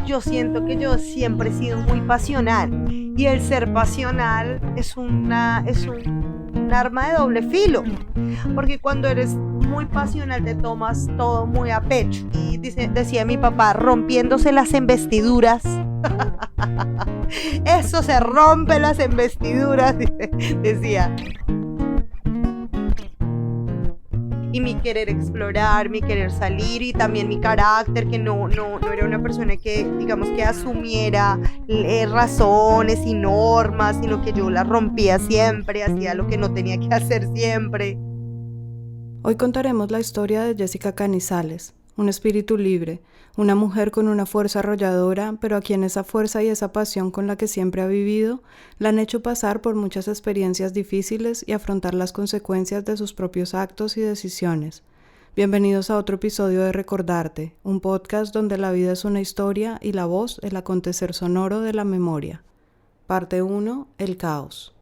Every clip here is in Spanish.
yo siento que yo siempre he sido muy pasional y el ser pasional es un arma de doble filo, porque cuando eres muy pasional te tomas todo muy a pecho y decía mi papá, rompiéndose las investiduras. Eso se rompe las investiduras, decía. Y mi querer explorar, mi querer salir y también mi carácter, que no era una persona que, digamos, que asumiera razones y normas, sino que yo las rompía siempre, hacía lo que no tenía que hacer siempre. Hoy contaremos la historia de Jessica Canizales, un espíritu libre, una mujer con una fuerza arrolladora, pero a quien esa fuerza y esa pasión con la que siempre ha vivido la han hecho pasar por muchas experiencias difíciles y afrontar las consecuencias de sus propios actos y decisiones. Bienvenidos a otro episodio de Recordarte, un podcast donde la vida es una historia y la voz el acontecer sonoro de la memoria. Parte 1. El caos.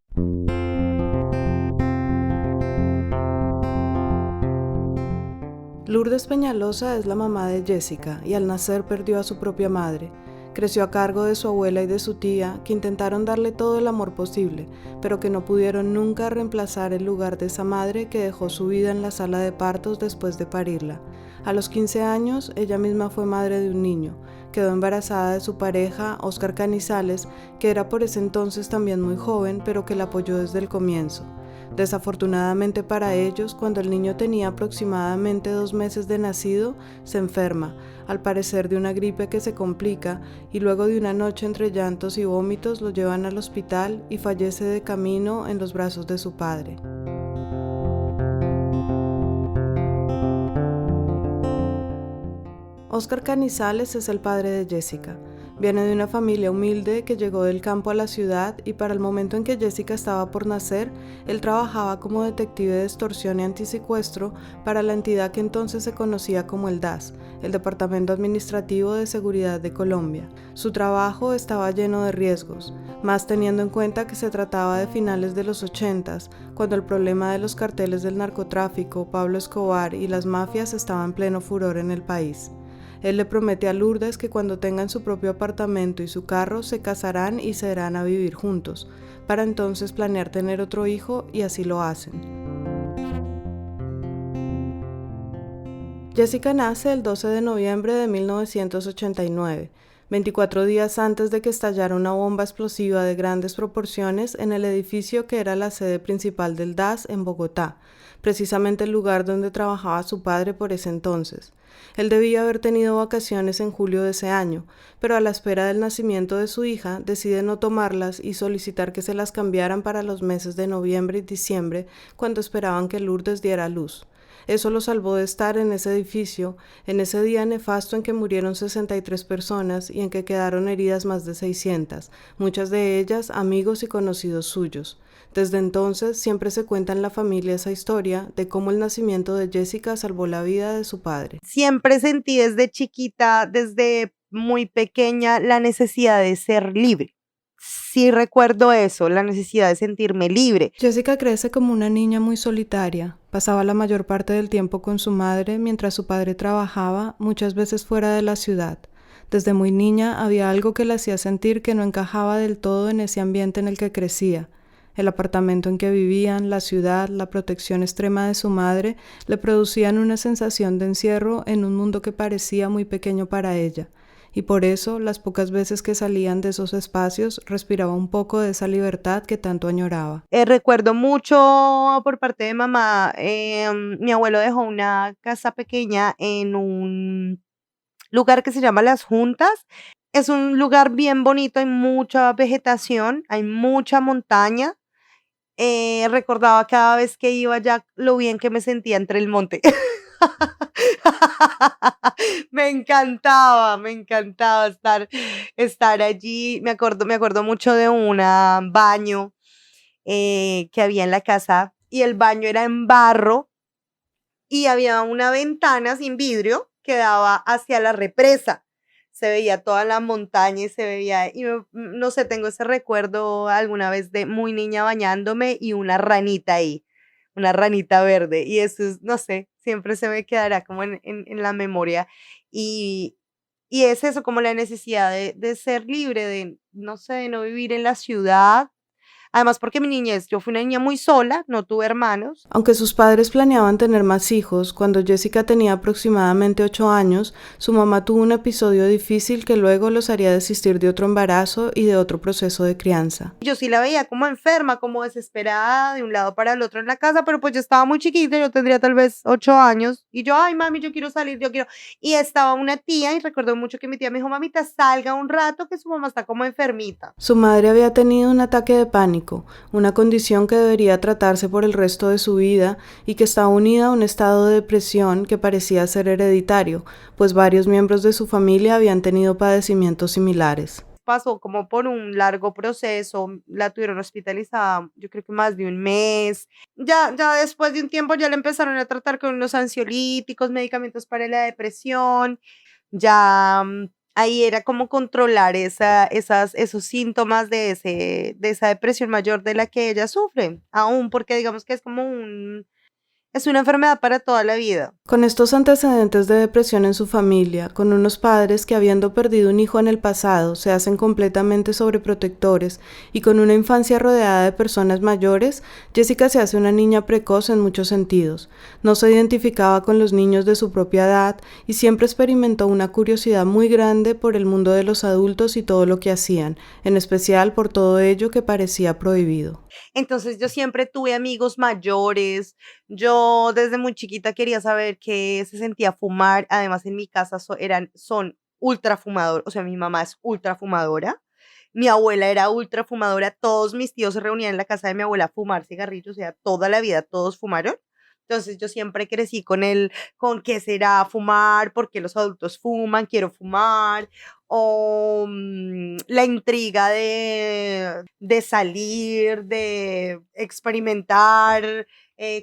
Lourdes Peñalosa es la mamá de Jessica y al nacer perdió a su propia madre. Creció a cargo de su abuela y de su tía, que intentaron darle todo el amor posible, pero que no pudieron nunca reemplazar el lugar de esa madre que dejó su vida en la sala de partos después de parirla. A los 15 años, ella misma fue madre de un niño. Quedó embarazada de su pareja, Óscar Canizales, que era por ese entonces también muy joven, pero que la apoyó desde el comienzo. Desafortunadamente para ellos, cuando el niño tenía aproximadamente 2 meses de nacido, se enferma, al parecer de una gripe que se complica, y luego de una noche entre llantos y vómitos lo llevan al hospital y fallece de camino en los brazos de su padre. Óscar Canizales es el padre de Jessica. Viene de una familia humilde que llegó del campo a la ciudad y para el momento en que Jessica estaba por nacer, él trabajaba como detective de extorsión y antisecuestro para la entidad que entonces se conocía como el DAS, el Departamento Administrativo de Seguridad de Colombia. Su trabajo estaba lleno de riesgos, más teniendo en cuenta que se trataba de finales de los 80s, cuando el problema de los carteles del narcotráfico, Pablo Escobar y las mafias estaba en pleno furor en el país. Él le promete a Lourdes que cuando tengan su propio apartamento y su carro se casarán y se irán a vivir juntos, para entonces planear tener otro hijo y así lo hacen. Jessica nace el 12 de noviembre de 1989, 24 días antes de que estallara una bomba explosiva de grandes proporciones en el edificio que era la sede principal del DAS en Bogotá, precisamente el lugar donde trabajaba su padre por ese entonces. Él debía haber tenido vacaciones en julio de ese año, pero a la espera del nacimiento de su hija decide no tomarlas y solicitar que se las cambiaran para los meses de noviembre y diciembre, cuando esperaban que Lourdes diera a luz. Eso lo salvó de estar en ese edificio, en ese día nefasto en que murieron 63 personas y en que quedaron heridas más de 600, muchas de ellas amigos y conocidos suyos. Desde entonces siempre se cuenta en la familia esa historia de cómo el nacimiento de Jessica salvó la vida de su padre. Siempre sentí desde chiquita, desde muy pequeña, la necesidad de ser libre. Sí recuerdo eso, la necesidad de sentirme libre. Jessica crece como una niña muy solitaria. Pasaba la mayor parte del tiempo con su madre mientras su padre trabajaba, muchas veces fuera de la ciudad. Desde muy niña había algo que la hacía sentir que no encajaba del todo en ese ambiente en el que crecía. El apartamento en que vivían, la ciudad, la protección extrema de su madre le producían una sensación de encierro en un mundo que parecía muy pequeño para ella. Y por eso, las pocas veces que salían de esos espacios, respiraba un poco de esa libertad que tanto añoraba. Recuerdo mucho por parte de mamá, mi abuelo dejó una casa pequeña en un lugar que se llama Las Juntas. Es un lugar bien bonito, hay mucha vegetación, hay mucha montaña. Recordaba cada vez que iba allá lo bien que me sentía entre el monte. Me encantaba estar allí. Me acuerdo mucho de un baño que había en la casa y el baño era en barro y había una ventana sin vidrio que daba hacia la represa. Se veía toda la montaña y se veía, no sé, tengo ese recuerdo alguna vez de muy niña bañándome y una ranita ahí, una ranita verde. Y eso es, no sé, siempre se me quedará como en la memoria. Y Y es eso, como la necesidad de ser libre, de, no sé, de no vivir en la ciudad. Además, porque mi niñez, yo fui una niña muy sola, no tuve hermanos. Aunque sus padres planeaban tener más hijos, cuando Jessica tenía aproximadamente 8 años, su mamá tuvo un episodio difícil que luego los haría desistir de otro embarazo y de otro proceso de crianza. Yo sí la veía como enferma, como desesperada de un lado para el otro en la casa, pero pues yo estaba muy chiquita, yo tendría tal vez 8 años, y yo, ay mami, yo quiero salir, yo quiero. Y estaba una tía, y recuerdo mucho que mi tía me dijo, mamita, salga un rato, que su mamá está como enfermita. Su madre había tenido un ataque de pánico, una condición que debería tratarse por el resto de su vida y que estaba unida a un estado de depresión que parecía ser hereditario, pues varios miembros de su familia habían tenido padecimientos similares. Pasó como por un largo proceso, la tuvieron hospitalizada, yo creo que más de un mes. Ya después de un tiempo ya la empezaron a tratar con unos ansiolíticos, medicamentos para la depresión. Ya ahí era como controlar esos síntomas de esa depresión mayor de la que ella sufre, aún porque digamos que es una enfermedad para toda la vida. Con estos antecedentes de depresión en su familia, con unos padres que habiendo perdido un hijo en el pasado se hacen completamente sobreprotectores y con una infancia rodeada de personas mayores, Jessica se hace una niña precoz en muchos sentidos. No se identificaba con los niños de su propia edad y siempre experimentó una curiosidad muy grande por el mundo de los adultos y todo lo que hacían, en especial por todo ello que parecía prohibido. Entonces yo siempre tuve amigos mayores, yo desde muy chiquita quería saber qué se sentía fumar, además en mi casa son ultra fumadores, o sea, mi mamá es ultra fumadora, mi abuela era ultra fumadora, todos mis tíos se reunían en la casa de mi abuela a fumar cigarrillos, o sea, toda la vida todos fumaron. Entonces yo siempre crecí con qué será fumar, por qué los adultos fuman, quiero fumar, o la intriga de salir, de experimentar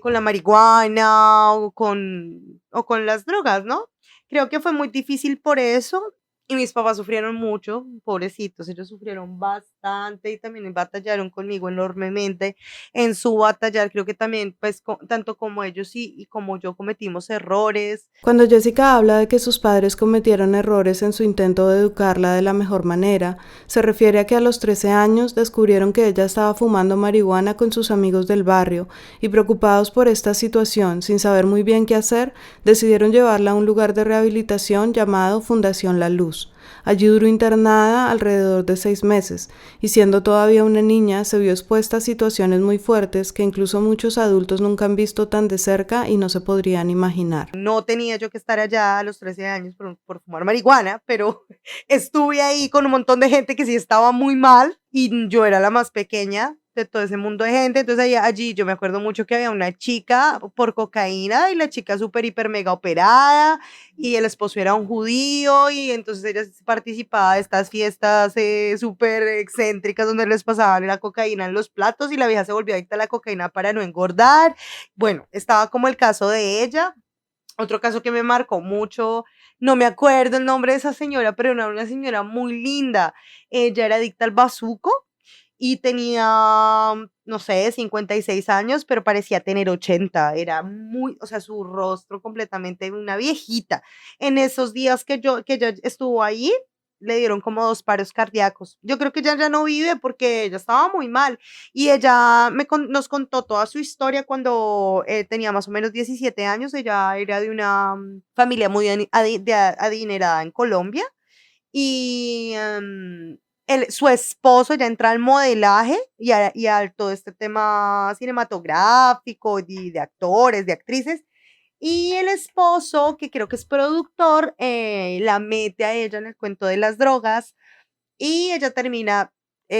con la marihuana o con las drogas, ¿no? Creo que fue muy difícil por eso y mis papás sufrieron mucho, pobrecitos, ellos sufrieron bastante y también batallaron conmigo enormemente en su batallar. Creo que también, pues, tanto como ellos y como yo cometimos errores. Cuando Jessica habla de que sus padres cometieron errores en su intento de educarla de la mejor manera, se refiere a que a los 13 años descubrieron que ella estaba fumando marihuana con sus amigos del barrio y preocupados por esta situación, sin saber muy bien qué hacer, decidieron llevarla a un lugar de rehabilitación llamado Fundación La Luz. Allí duró internada alrededor de 6 meses y siendo todavía una niña se vio expuesta a situaciones muy fuertes que incluso muchos adultos nunca han visto tan de cerca y no se podrían imaginar. No tenía yo que estar allá a los 13 años por fumar marihuana, pero estuve ahí con un montón de gente que sí estaba muy mal y yo era la más pequeña de todo ese mundo de gente. Entonces allí yo me acuerdo mucho que había una chica por cocaína y la chica súper, hiper, mega operada y el esposo era un judío y entonces ella participaba de estas fiestas súper excéntricas donde les pasaban la cocaína en los platos y la vieja se volvió adicta a la cocaína para no engordar. Bueno, estaba como el caso de ella. Otro caso que me marcó mucho, no me acuerdo el nombre de esa señora, pero era una señora muy linda. Ella era adicta al bazuco y tenía, no sé, 56 años, pero parecía tener 80. Era muy, o sea, su rostro completamente una viejita. En esos días que ella estuvo ahí, le dieron como 2 paros cardíacos. Yo creo que ella ya no vive porque ella estaba muy mal. Y ella nos contó toda su historia cuando tenía más o menos 17 años. Ella era de una familia muy adinerada en Colombia. Y su esposo ya entra al modelaje y a todo este tema cinematográfico, de actores, de actrices. Y el esposo, que creo que es productor, la mete a ella en el cuento de las drogas y ella termina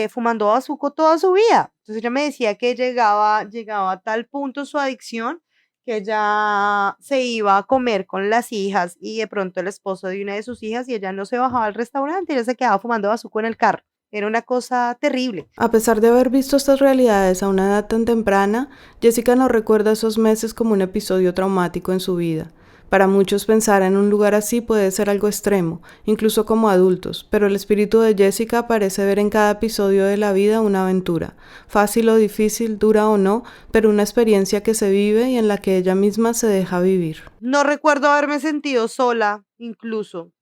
fumando bazuco toda su vida. Entonces ella me decía que llegaba a tal punto su adicción que ella se iba a comer con las hijas y de pronto el esposo de una de sus hijas y ella no se bajaba al restaurante, ella se quedaba fumando bazuco en el carro. Era una cosa terrible. A pesar de haber visto estas realidades a una edad tan temprana, Jessica no recuerda esos meses como un episodio traumático en su vida. Para muchos pensar en un lugar así puede ser algo extremo, incluso como adultos, pero el espíritu de Jessica parece ver en cada episodio de la vida una aventura, fácil o difícil, dura o no, pero una experiencia que se vive y en la que ella misma se deja vivir. No recuerdo haberme sentido sola, incluso.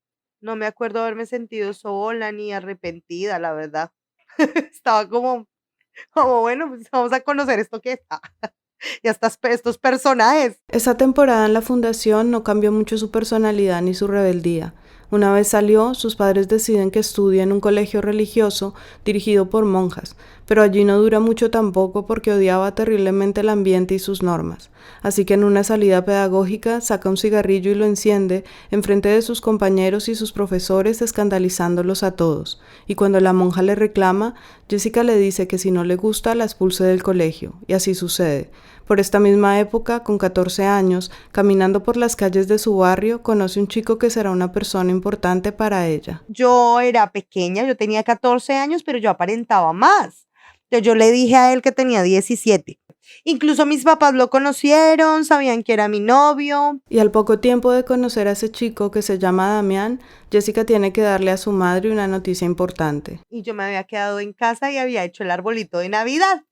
No me acuerdo haberme sentido sola ni arrepentida, la verdad. Estaba como bueno, pues vamos a conocer esto que está. Y hasta estos personajes. Esa temporada en la fundación no cambió mucho su personalidad ni su rebeldía. Una vez salió, sus padres deciden que estudie en un colegio religioso dirigido por monjas, pero allí no dura mucho tampoco porque odiaba terriblemente el ambiente y sus normas. Así que en una salida pedagógica saca un cigarrillo y lo enciende enfrente de sus compañeros y sus profesores, escandalizándolos a todos. Y cuando la monja le reclama, Jessica le dice que si no le gusta la expulse del colegio, y así sucede. Por esta misma época, con 14 años, caminando por las calles de su barrio, conoce un chico que será una persona importante para ella. Yo era pequeña, yo tenía 14 años, pero yo aparentaba más. Entonces yo le dije a él que tenía 17. Incluso mis papás lo conocieron, sabían que era mi novio. Y al poco tiempo de conocer a ese chico que se llama Damián, Jessica tiene que darle a su madre una noticia importante. Y yo me había quedado en casa y había hecho el arbolito de Navidad,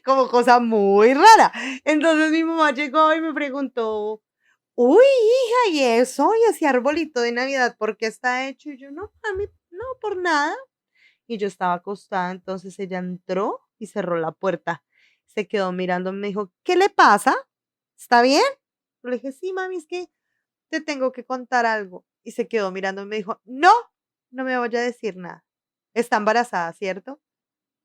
como cosa muy rara. Entonces mi mamá llegó y me preguntó, uy, hija, ¿y eso? ¿Y ese arbolito de Navidad por qué está hecho? Y yo, no, a mí, no, por nada. Y yo estaba acostada, entonces ella entró y cerró la puerta. Se quedó mirando, me dijo, ¿qué le pasa? ¿Está bien? Yo le dije, sí, mami, es que te tengo que contar algo. Y se quedó mirando y me dijo, no, no me vaya a decir nada. Está embarazada, ¿cierto?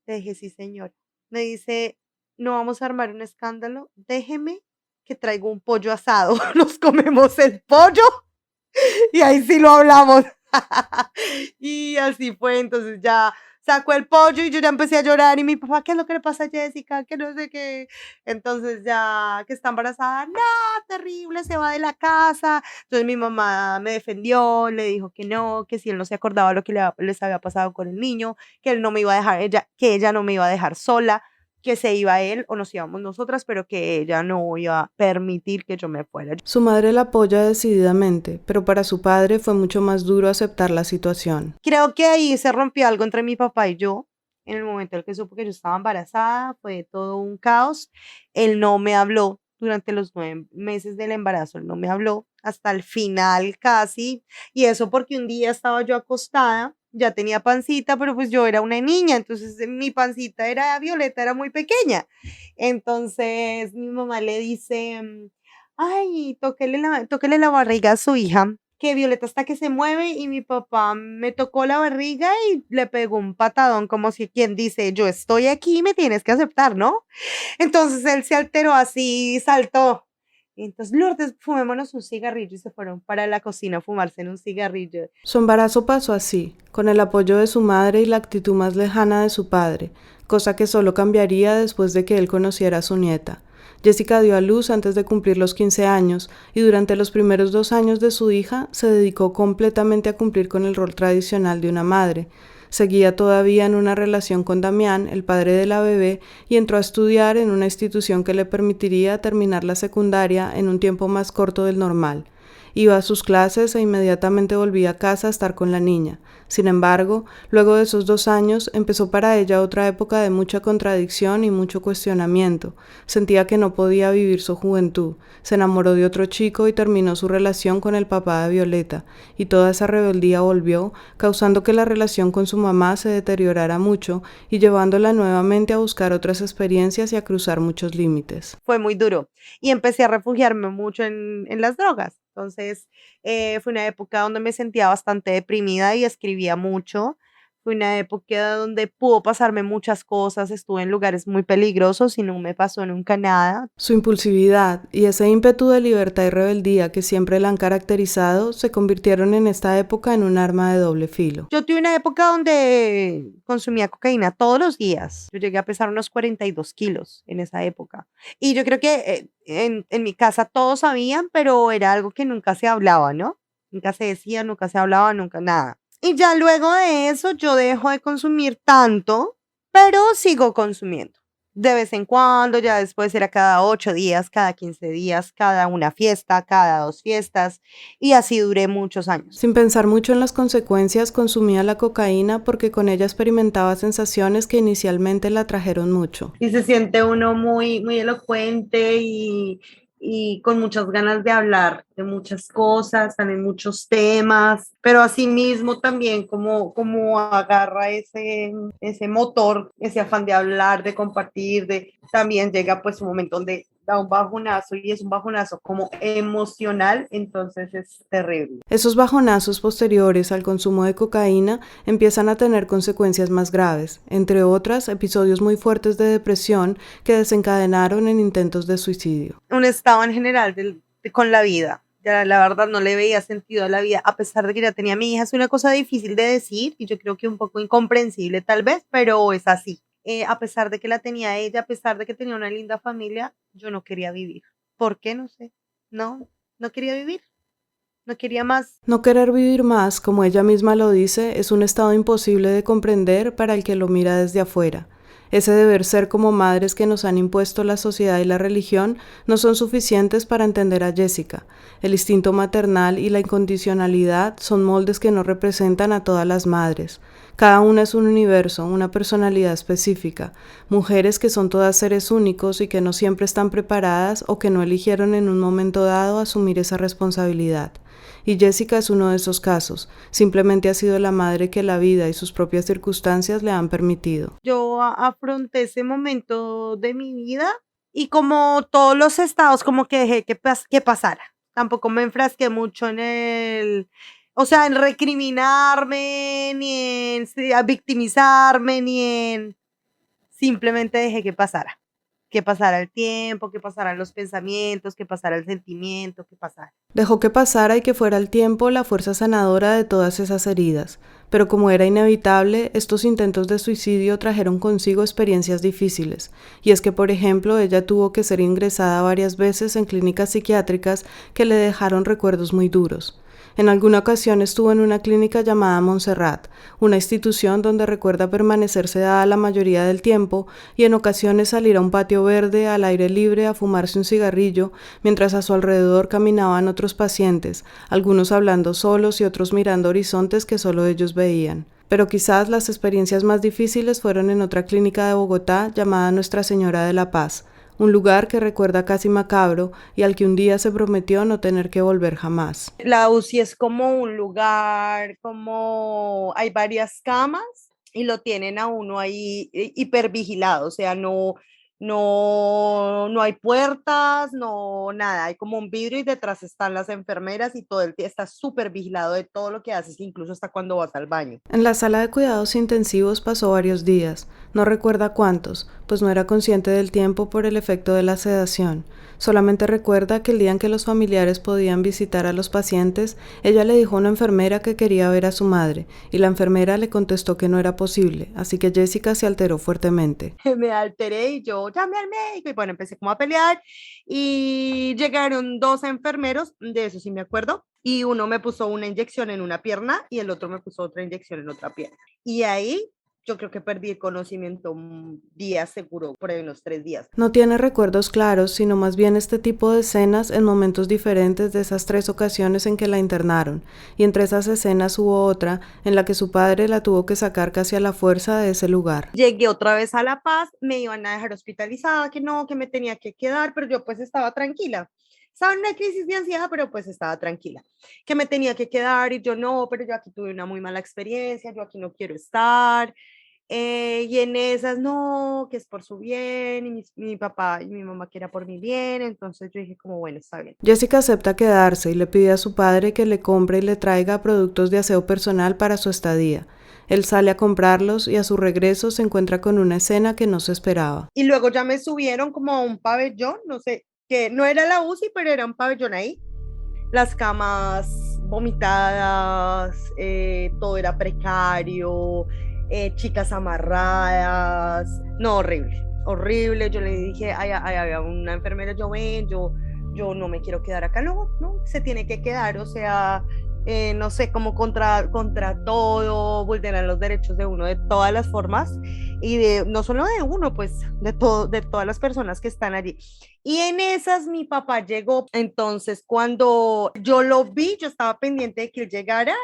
Le dije, sí, señor. Me dice, no vamos a armar un escándalo, déjeme que traigo un pollo asado. Nos comemos el pollo y ahí sí lo hablamos. Y así fue, entonces ya sacó el pollo y yo ya empecé a llorar y mi papá, ¿qué es lo que le pasa a Jessica? Que no sé qué. Entonces ya que está embarazada, no, terrible, se va de la casa. Entonces mi mamá me defendió, le dijo que no, que si él no se acordaba lo que les había pasado con el niño, que él no me iba a dejar, que ella no me iba a dejar sola, que se iba él o nos íbamos nosotras, pero que ella no iba a permitir que yo me fuera. Su madre la apoya decididamente, pero para su padre fue mucho más duro aceptar la situación. Creo que ahí se rompió algo entre mi papá y yo. En el momento en el que supo que yo estaba embarazada, fue todo un caos. Él no me habló durante los 9 meses del embarazo, él no me habló hasta el final casi. Y eso porque un día estaba yo acostada, ya tenía pancita, pero pues yo era una niña, entonces mi pancita era violeta, era muy pequeña. Entonces mi mamá le dice, ay, tóquele la barriga a su hija, que Violeta está que se mueve, y mi papá me tocó la barriga y le pegó un patadón como si quien dice, yo estoy aquí, me tienes que aceptar, ¿no? Entonces él se alteró así, saltó. Y entonces, Lourdes, fumémonos un cigarrillo, y se fueron para la cocina a fumarse en un cigarrillo. Su embarazo pasó así, con el apoyo de su madre y la actitud más lejana de su padre, cosa que solo cambiaría después de que él conociera a su nieta. Jessica dio a luz antes de cumplir los 15 años y durante los primeros 2 años de su hija se dedicó completamente a cumplir con el rol tradicional de una madre. Seguía todavía en una relación con Damián, el padre de la bebé, y entró a estudiar en una institución que le permitiría terminar la secundaria en un tiempo más corto del normal. Iba a sus clases e inmediatamente volvía a casa a estar con la niña. Sin embargo, luego de esos 2 años, empezó para ella otra época de mucha contradicción y mucho cuestionamiento. Sentía que no podía vivir su juventud. Se enamoró de otro chico y terminó su relación con el papá de Violeta, y toda esa rebeldía volvió, causando que la relación con su mamá se deteriorara mucho y llevándola nuevamente a buscar otras experiencias y a cruzar muchos límites. Fue muy duro y empecé a refugiarme mucho en las drogas. Entonces, fue una época donde me sentía bastante deprimida y escribía mucho. Fue una época donde pudo pasarme muchas cosas, estuve en lugares muy peligrosos y no me pasó nunca nada. Su impulsividad y ese ímpetu de libertad y rebeldía que siempre la han caracterizado se convirtieron en esta época en un arma de doble filo. Yo tuve una época donde consumía cocaína todos los días. Yo llegué a pesar unos 42 kilos en esa época. Y yo creo que en mi casa todos sabían, pero era algo que nunca se hablaba, ¿no? Nunca se decía, nunca se hablaba, nunca nada. Y ya luego de eso yo dejo de consumir tanto, pero sigo consumiendo. De vez en cuando, ya después era cada 8 días, cada 15 días, cada una fiesta, cada 2 fiestas, y así duré muchos años. Sin pensar mucho en las consecuencias, consumía la cocaína porque con ella experimentaba sensaciones que inicialmente la atrajeron mucho. Y se siente uno muy, muy elocuente y con muchas ganas de hablar de muchas cosas, también muchos temas, pero asimismo también como agarra ese motor, ese afán de hablar, de compartir, también llega pues un momento donde da un bajonazo y es un bajonazo como emocional, entonces es terrible. Esos bajonazos posteriores al consumo de cocaína empiezan a tener consecuencias más graves, entre otras episodios muy fuertes de depresión que desencadenaron en intentos de suicidio. Un estado en general con la vida. Ya la verdad no le veía sentido a la vida, a pesar de que ya tenía a mi hija. Es una cosa difícil de decir y yo creo que un poco incomprensible tal vez, pero es así. A pesar de que la tenía ella, a pesar de que tenía una linda familia, yo no quería vivir. ¿Por qué? No sé. No, no quería vivir. No quería más. No querer vivir más, como ella misma lo dice, es un estado imposible de comprender para el que lo mira desde afuera. Ese deber ser como madres que nos han impuesto la sociedad y la religión no son suficientes para entender a Jessica. El instinto maternal y la incondicionalidad son moldes que no representan a todas las madres. Cada una es un universo, una personalidad específica, mujeres que son todas seres únicos y que no siempre están preparadas o que no eligieron en un momento dado asumir esa responsabilidad. Y Jessica es uno de esos casos. Simplemente ha sido la madre que la vida y sus propias circunstancias le han permitido. Yo afronté ese momento de mi vida y como todos los estados, como que dejé que pasara. Tampoco me enfrasqué mucho o sea, en recriminarme, ni en a victimizarme, simplemente dejé que pasara el tiempo, que pasaran los pensamientos, que pasara el sentimiento, que pasara. Dejó que pasara y que fuera el tiempo la fuerza sanadora de todas esas heridas, pero como era inevitable, estos intentos de suicidio trajeron consigo experiencias difíciles, y es que, por ejemplo, ella tuvo que ser ingresada varias veces en clínicas psiquiátricas que le dejaron recuerdos muy duros. En alguna ocasión estuvo en una clínica llamada Montserrat, una institución donde recuerda permanecer sedada la mayoría del tiempo y en ocasiones salir a un patio verde al aire libre a fumarse un cigarrillo, mientras a su alrededor caminaban otros pacientes, algunos hablando solos y otros mirando horizontes que solo ellos veían. Pero quizás las experiencias más difíciles fueron en otra clínica de Bogotá llamada Nuestra Señora de la Paz, un lugar que recuerda casi macabro y al que un día se prometió no tener que volver jamás. La UCI es como un lugar, como hay varias camas y lo tienen a uno ahí hipervigilado, o sea, no hay puertas, no nada, hay como un vidrio y detrás están las enfermeras y todo el día está súper vigilado de todo lo que haces, incluso hasta cuando vas al baño. En la sala de cuidados intensivos pasó varios días, no recuerda cuántos, pues no era consciente del tiempo por el efecto de la sedación. Solamente recuerda que el día en que los familiares podían visitar a los pacientes, ella le dijo a una enfermera que quería ver a su madre, y la enfermera le contestó que no era posible, así que Jessica se alteró fuertemente. Me alteré y yo llamé al médico y bueno, empecé como a pelear y llegaron dos enfermeros, de eso sí me acuerdo, y uno me puso una inyección en una pierna y el otro me puso otra inyección en otra pierna. Y ahí yo creo que perdí el conocimiento un día seguro, por ahí unos 3 días. No tiene recuerdos claros, sino más bien este tipo de escenas en momentos diferentes de esas 3 ocasiones en que la internaron, y entre esas escenas hubo otra en la que su padre la tuvo que sacar casi a la fuerza de ese lugar. Llegué otra vez a La Paz, me iban a dejar hospitalizada, que no, que me tenía que quedar, pero yo pues estaba tranquila. Estaba en una crisis de ansiedad, pero pues estaba tranquila. Que me tenía que quedar y yo no, pero yo aquí tuve una muy mala experiencia, yo aquí no quiero estar. Y en esas, no, que es por su bien, y mi papá y mi mamá que era por mi bien, entonces yo dije como, bueno, está bien. Jessica acepta quedarse y le pide a su padre que le compre y le traiga productos de aseo personal para su estadía. Él sale a comprarlos y a su regreso se encuentra con una escena que no se esperaba. Y luego ya me subieron como a un pabellón, no sé, que no era la UCI, pero era un pabellón ahí. Las camas vomitadas, todo era precario, chicas amarradas, no, horrible, horrible. Yo le dije, había una enfermera, yo no me quiero quedar acá, no, se tiene que quedar, o sea, no sé, como contra todo, vulneran los derechos de uno de todas las formas y no solo de uno, pues de todas las personas que están allí. Y en esas mi papá llegó, entonces cuando yo lo vi, yo estaba pendiente de que él llegara,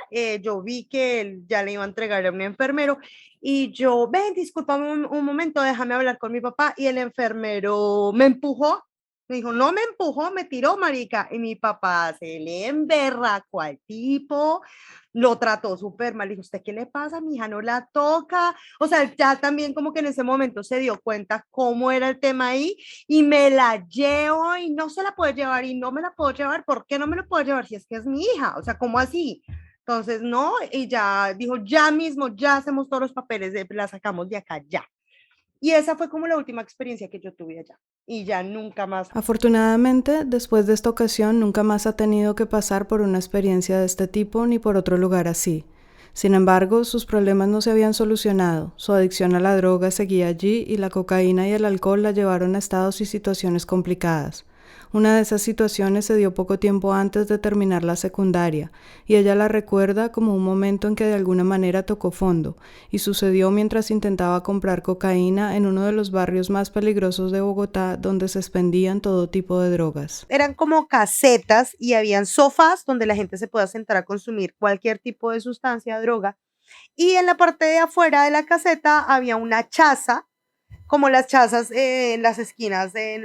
yo vi que él ya le iba a entregar a un enfermero y yo, ven, discúlpame un momento, déjame hablar con mi papá y el enfermero me empujó Me dijo, no me empujó, me tiró, marica. Y mi papá se le emberracó al tipo, lo trató súper mal. Dijo, ¿usted qué le pasa? Mi hija no la toca. O sea, ya también como que en ese momento se dio cuenta cómo era el tema ahí y me la llevo y no se la puede llevar y no me la puedo llevar. ¿Por qué no me la puedo llevar si es que es mi hija? O sea, ¿cómo así? Entonces, no, y ya dijo, ya mismo, ya hacemos todos los papeles, la sacamos de acá, ya. Y esa fue como la última experiencia que yo tuve allá. Y ya nunca más. Afortunadamente, después de esta ocasión, nunca más ha tenido que pasar por una experiencia de este tipo ni por otro lugar así. Sin embargo, sus problemas no se habían solucionado, su adicción a la droga seguía allí y la cocaína y el alcohol la llevaron a estados y situaciones complicadas. Una de esas situaciones se dio poco tiempo antes de terminar la secundaria, y ella la recuerda como un momento en que de alguna manera tocó fondo, y sucedió mientras intentaba comprar cocaína en uno de los barrios más peligrosos de Bogotá, donde se expendían todo tipo de drogas. Eran como casetas y habían sofás donde la gente se podía sentar a consumir cualquier tipo de sustancia, droga. Y en la parte de afuera de la caseta había una chaza, como las chazas en las esquinas de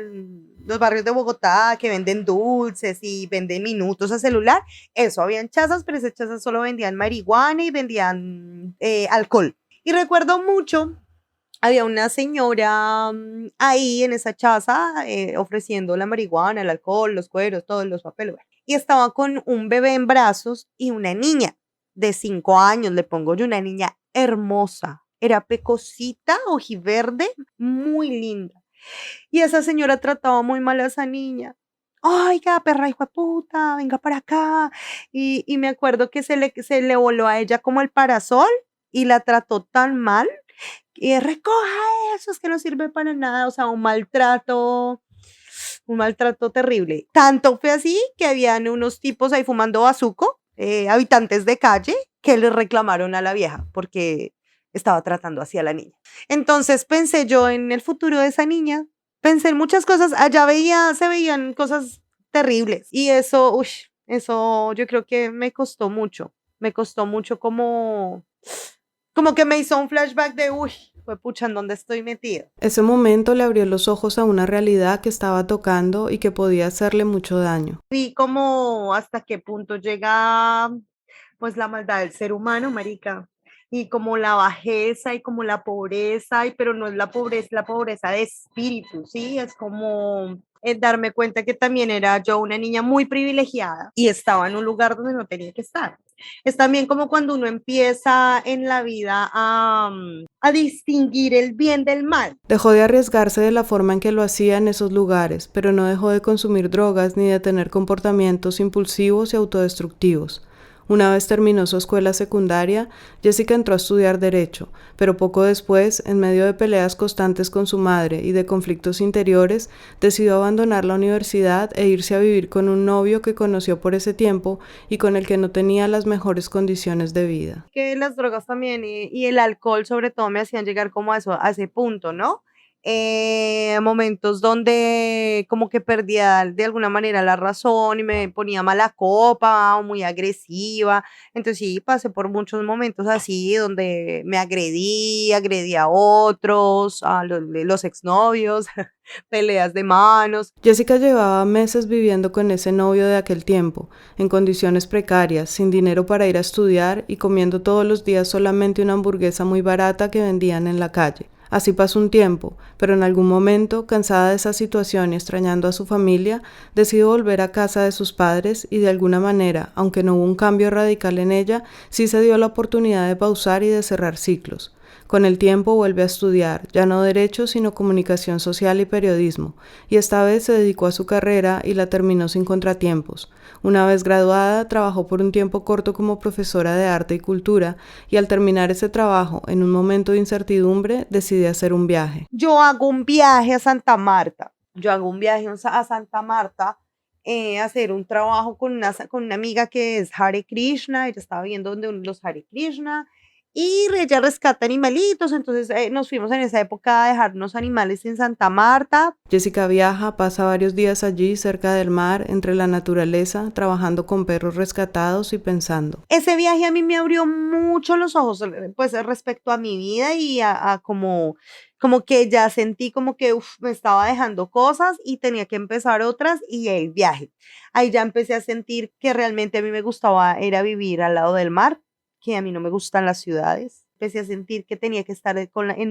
los barrios de Bogotá que venden dulces y venden minutos a celular. Eso, habían chazas, pero esas chazas solo vendían marihuana y vendían alcohol. Y recuerdo mucho, había una señora ahí en esa chaza ofreciendo la marihuana, el alcohol, los cueros, todos los papeles. Y estaba con un bebé en brazos y una niña de 5 años, le pongo yo, una niña hermosa. Era pecosita, ojiverde, muy linda. Y esa señora trataba muy mal a esa niña. Oiga, perra hijo de puta, venga para acá. Y me acuerdo que se le voló a ella como el parasol y la trató tan mal y recoja eso, es que no sirve para nada, o sea, un maltrato terrible. Tanto fue así que habían unos tipos ahí fumando bazuco, habitantes de calle, que le reclamaron a la vieja porque estaba tratando así a la niña. Entonces pensé yo en el futuro de esa niña, pensé en muchas cosas, allá se veían cosas terribles y eso yo creo que me costó mucho como que me hizo un flashback de, fue pucha, ¿en dónde estoy metido? Ese momento le abrió los ojos a una realidad que estaba tocando y que podía hacerle mucho daño. Vi como hasta qué punto llega pues la maldad del ser humano, marica, y como la bajeza y como la pobreza, pero no es la pobreza de espíritu, ¿sí? Es como darme cuenta que también era yo una niña muy privilegiada y estaba en un lugar donde no tenía que estar. Es también como cuando uno empieza en la vida a distinguir el bien del mal. Dejó de arriesgarse de la forma en que lo hacía en esos lugares, pero no dejó de consumir drogas ni de tener comportamientos impulsivos y autodestructivos. Una vez terminó su escuela secundaria, Jessica entró a estudiar Derecho, pero poco después, en medio de peleas constantes con su madre y de conflictos interiores, decidió abandonar la universidad e irse a vivir con un novio que conoció por ese tiempo y con el que no tenía las mejores condiciones de vida. Que las drogas también y el alcohol sobre todo me hacían llegar como a eso, a ese punto, ¿no? Momentos donde como que perdía de alguna manera la razón y me ponía mala copa o muy agresiva. Entonces sí, pasé por muchos momentos así donde me agredí a otros, a los exnovios, peleas de manos. Jessica llevaba meses viviendo con ese novio de aquel tiempo, en condiciones precarias, sin dinero para ir a estudiar y comiendo todos los días solamente una hamburguesa muy barata que vendían en la calle. Así pasó un tiempo, pero en algún momento, cansada de esa situación y extrañando a su familia, decidió volver a casa de sus padres y de alguna manera, aunque no hubo un cambio radical en ella, sí se dio la oportunidad de pausar y de cerrar ciclos. Con el tiempo vuelve a estudiar, ya no Derecho, sino Comunicación Social y Periodismo, y esta vez se dedicó a su carrera y la terminó sin contratiempos. Una vez graduada, trabajó por un tiempo corto como profesora de arte y cultura, y al terminar ese trabajo, en un momento de incertidumbre, decidió hacer un viaje. Yo hago un viaje a Santa Marta, a Santa Marta a hacer un trabajo con una amiga que es Hare Krishna, ella estaba viendo donde los Hare Krishna y ella rescata animalitos, entonces nos fuimos en esa época a dejar unos animales en Santa Marta. Jessica viaja, pasa varios días allí cerca del mar, entre la naturaleza, trabajando con perros rescatados y pensando. Ese viaje a mí me abrió mucho los ojos, pues respecto a mi vida y a como que ya sentí como que me estaba dejando cosas y tenía que empezar otras y el viaje. Ahí ya empecé a sentir que realmente a mí me gustaba era vivir al lado del mar, que a mí no me gustan las ciudades. Empecé a sentir que tenía que estar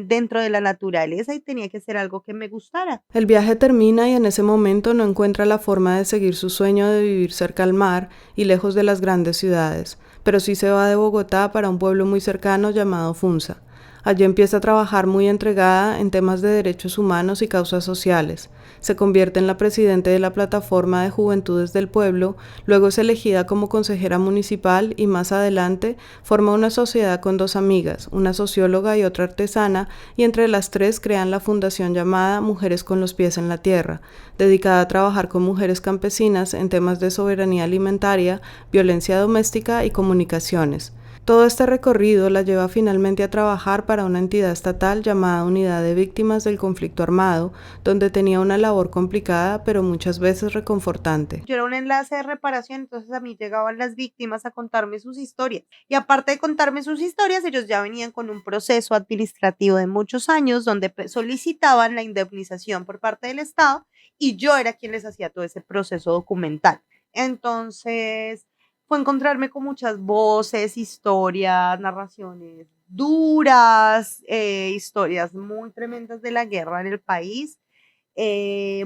dentro de la naturaleza y tenía que ser algo que me gustara. El viaje termina y en ese momento no encuentra la forma de seguir su sueño de vivir cerca al mar y lejos de las grandes ciudades, pero sí se va de Bogotá para un pueblo muy cercano llamado Funza. Allí empieza a trabajar muy entregada en temas de derechos humanos y causas sociales. Se convierte en la presidenta de la Plataforma de Juventudes del Pueblo, luego es elegida como consejera municipal y más adelante forma una sociedad con 2 amigas, una socióloga y otra artesana, y entre las 3 crean la fundación llamada Mujeres con los pies en la tierra, dedicada a trabajar con mujeres campesinas en temas de soberanía alimentaria, violencia doméstica y comunicaciones. Todo este recorrido la lleva finalmente a trabajar para una entidad estatal llamada Unidad de Víctimas del Conflicto Armado, donde tenía una labor complicada pero muchas veces reconfortante. Yo era un enlace de reparación, entonces a mí llegaban las víctimas a contarme sus historias. Y aparte de contarme sus historias, ellos ya venían con un proceso administrativo de muchos años donde solicitaban la indemnización por parte del Estado y yo era quien les hacía todo ese proceso documental. Entonces fue encontrarme con muchas voces, historias, narraciones duras, historias muy tremendas de la guerra en el país,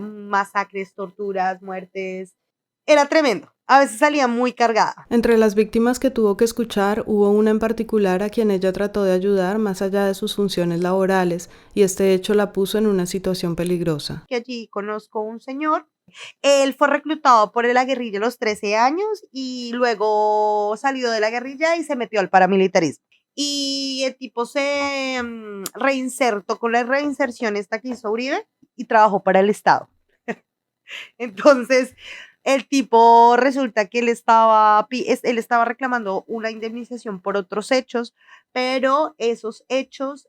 masacres, torturas, muertes. Era tremendo. A veces salía muy cargada. Entre las víctimas que tuvo que escuchar, hubo una en particular a quien ella trató de ayudar más allá de sus funciones laborales, y este hecho la puso en una situación peligrosa. Que allí conozco un señor. Él fue reclutado por la guerrilla a los 13 años y luego salió de la guerrilla y se metió al paramilitarismo. Y el tipo se reinsertó con la reinserción esta que hizo Uribe y trabajó para el Estado. Entonces, el tipo resulta que él estaba reclamando una indemnización por otros hechos, pero esos hechos,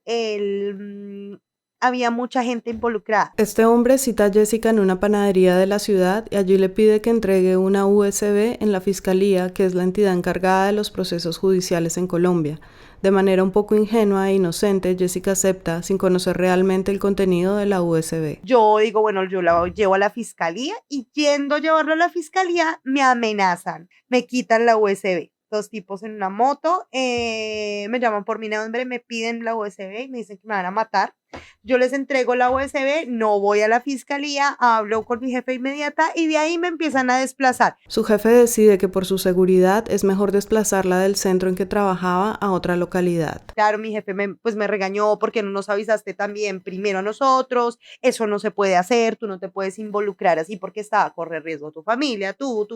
había mucha gente involucrada. Este hombre cita a Jessica en una panadería de la ciudad y allí le pide que entregue una USB en la Fiscalía, que es la entidad encargada de los procesos judiciales en Colombia. De manera un poco ingenua e inocente, Jessica acepta sin conocer realmente el contenido de la USB. Yo digo, bueno, yo la llevo a la Fiscalía y yendo a llevarlo a la Fiscalía me amenazan, me quitan la USB. 2 tipos en una moto, me llaman por mi nombre, me piden la USB y me dicen que me van a matar. Yo les entrego la USB, no voy a la fiscalía, hablo con mi jefe inmediata y de ahí me empiezan a desplazar. Su jefe decide que por su seguridad es mejor desplazarla del centro en que trabajaba a otra localidad. Claro, mi jefe me regañó porque no nos avisaste también primero a nosotros, eso no se puede hacer, tú no te puedes involucrar así porque está a correr riesgo tu familia, tu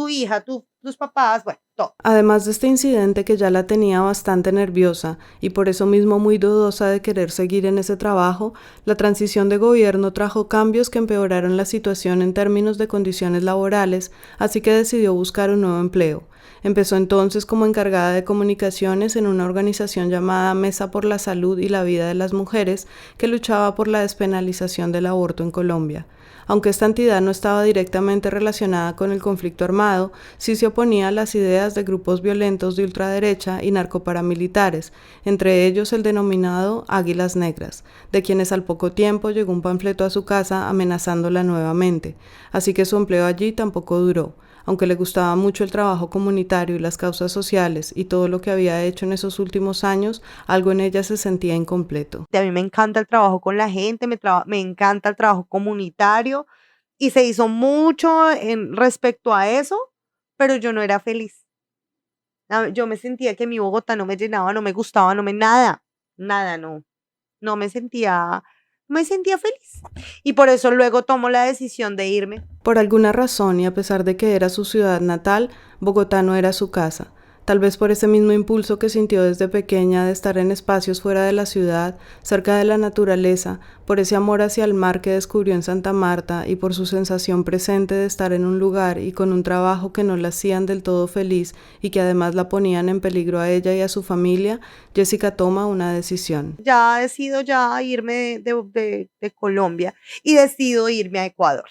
hija, tus papás, bueno, todo. Además de este incidente que ya la tenía bastante nerviosa y por eso mismo muy dudosa de querer seguir en ese trabajo, la transición de gobierno trajo cambios que empeoraron la situación en términos de condiciones laborales, así que decidió buscar un nuevo empleo. Empezó entonces como encargada de comunicaciones en una organización llamada Mesa por la Salud y la Vida de las Mujeres, que luchaba por la despenalización del aborto en Colombia. Aunque esta entidad no estaba directamente relacionada con el conflicto armado, sí se oponía a las ideas de grupos violentos de ultraderecha y narcoparamilitares, entre ellos el denominado Águilas Negras, de quienes al poco tiempo llegó un panfleto a su casa amenazándola nuevamente, así que su empleo allí tampoco duró. Aunque le gustaba mucho el trabajo comunitario y las causas sociales y todo lo que había hecho en esos últimos años, algo en ella se sentía incompleto. A mí me encanta el trabajo con la gente, me encanta el trabajo comunitario y se hizo mucho respecto a eso, pero yo no era feliz. Yo me sentía que mi Bogotá no me llenaba, no me gustaba, nada, no me sentía feliz. Y por eso luego tomo la decisión de irme. Por alguna razón, y a pesar de que era su ciudad natal, Bogotá no era su casa. tal vez por ese mismo impulso que sintió desde pequeña de estar en espacios fuera de la ciudad, cerca de la naturaleza, por ese amor hacia el mar que descubrió en Santa Marta y por su sensación presente de estar en un lugar y con un trabajo que no la hacían del todo feliz y que además la ponían en peligro a ella y a su familia, Jessica toma una decisión. Ya decido ya irme de Colombia y decido irme a Ecuador.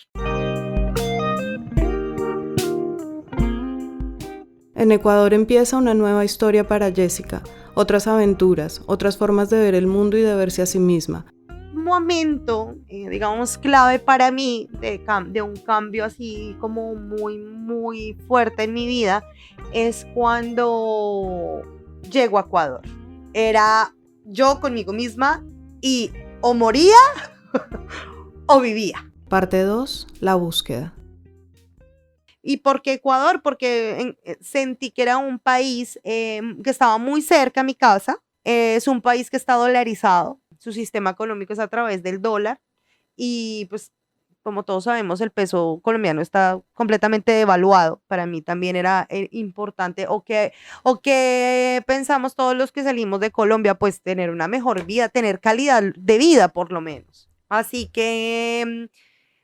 En Ecuador empieza una nueva historia para Jessica, otras aventuras, otras formas de ver el mundo y de verse a sí misma. Un momento, digamos, clave para mí de un cambio así como muy, muy fuerte en mi vida es cuando llego a Ecuador. Era yo conmigo misma y o moría o vivía. Parte 2. La búsqueda. ¿Y por qué Ecuador? Porque sentí que era un país que estaba muy cerca a mi casa. Es un país que está dolarizado. Su sistema económico es a través del dólar. Y pues, como todos sabemos, el peso colombiano está completamente devaluado. Para mí también era importante. O que pensamos todos los que salimos de Colombia, pues tener una mejor vida, tener calidad de vida por lo menos. Así que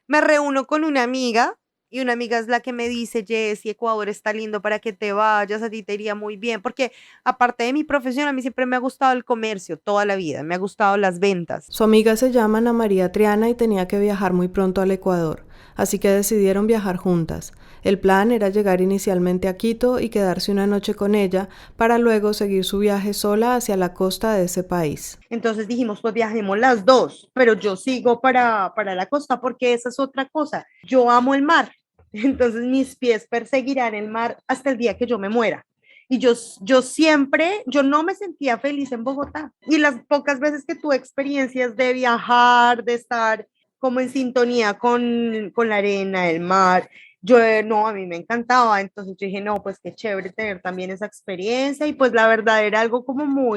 me reúno con una amiga. Y una amiga es la que me dice, Jessy, Ecuador está lindo para que te vayas, a ti te iría muy bien, porque aparte de mi profesión, a mí siempre me ha gustado el comercio, toda la vida, me ha gustado las ventas. Su amiga se llama Ana María Triana y tenía que viajar muy pronto al Ecuador, así que decidieron viajar juntas. El plan era llegar inicialmente a Quito y quedarse una noche con ella, para luego seguir su viaje sola hacia la costa de ese país. Entonces dijimos, pues viajemos las dos, pero yo sigo para la costa porque esa es otra cosa. Yo amo el mar. Entonces mis pies perseguirán el mar hasta el día que yo me muera. Y yo no me sentía feliz en Bogotá. Y las pocas veces que tuve experiencias de viajar, de estar como en sintonía con la arena, el mar, no, a mí me encantaba. Entonces yo dije, no, pues qué chévere tener también esa experiencia. Y pues la verdad era algo como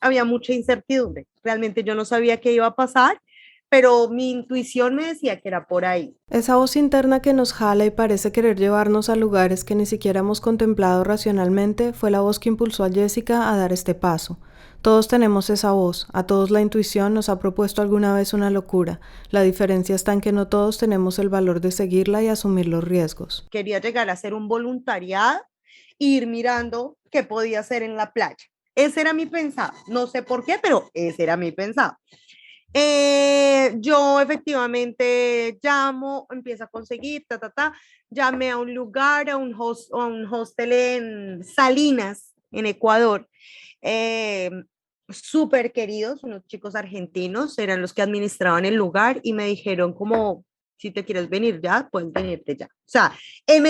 había mucha incertidumbre. Realmente yo no sabía qué iba a pasar, pero mi intuición me decía que era por ahí. Esa voz interna que nos jala y parece querer llevarnos a lugares que ni siquiera hemos contemplado racionalmente fue la voz que impulsó a Jessica a dar este paso. Todos tenemos esa voz, a todos la intuición nos ha propuesto alguna vez una locura. La diferencia está en que no todos tenemos el valor de seguirla y asumir los riesgos. Quería llegar a hacer un voluntariado e ir mirando qué podía hacer en la playa. Ese era mi pensado. No sé por qué, pero ese era mi pensado. Yo efectivamente llamo, empiezo a conseguir, llamé a un lugar, a un hostel en Salinas, en Ecuador, súper queridos, unos chicos argentinos, eran los que administraban el lugar y me dijeron como, si te quieres venir ya, puedes venirte ya. O sea, el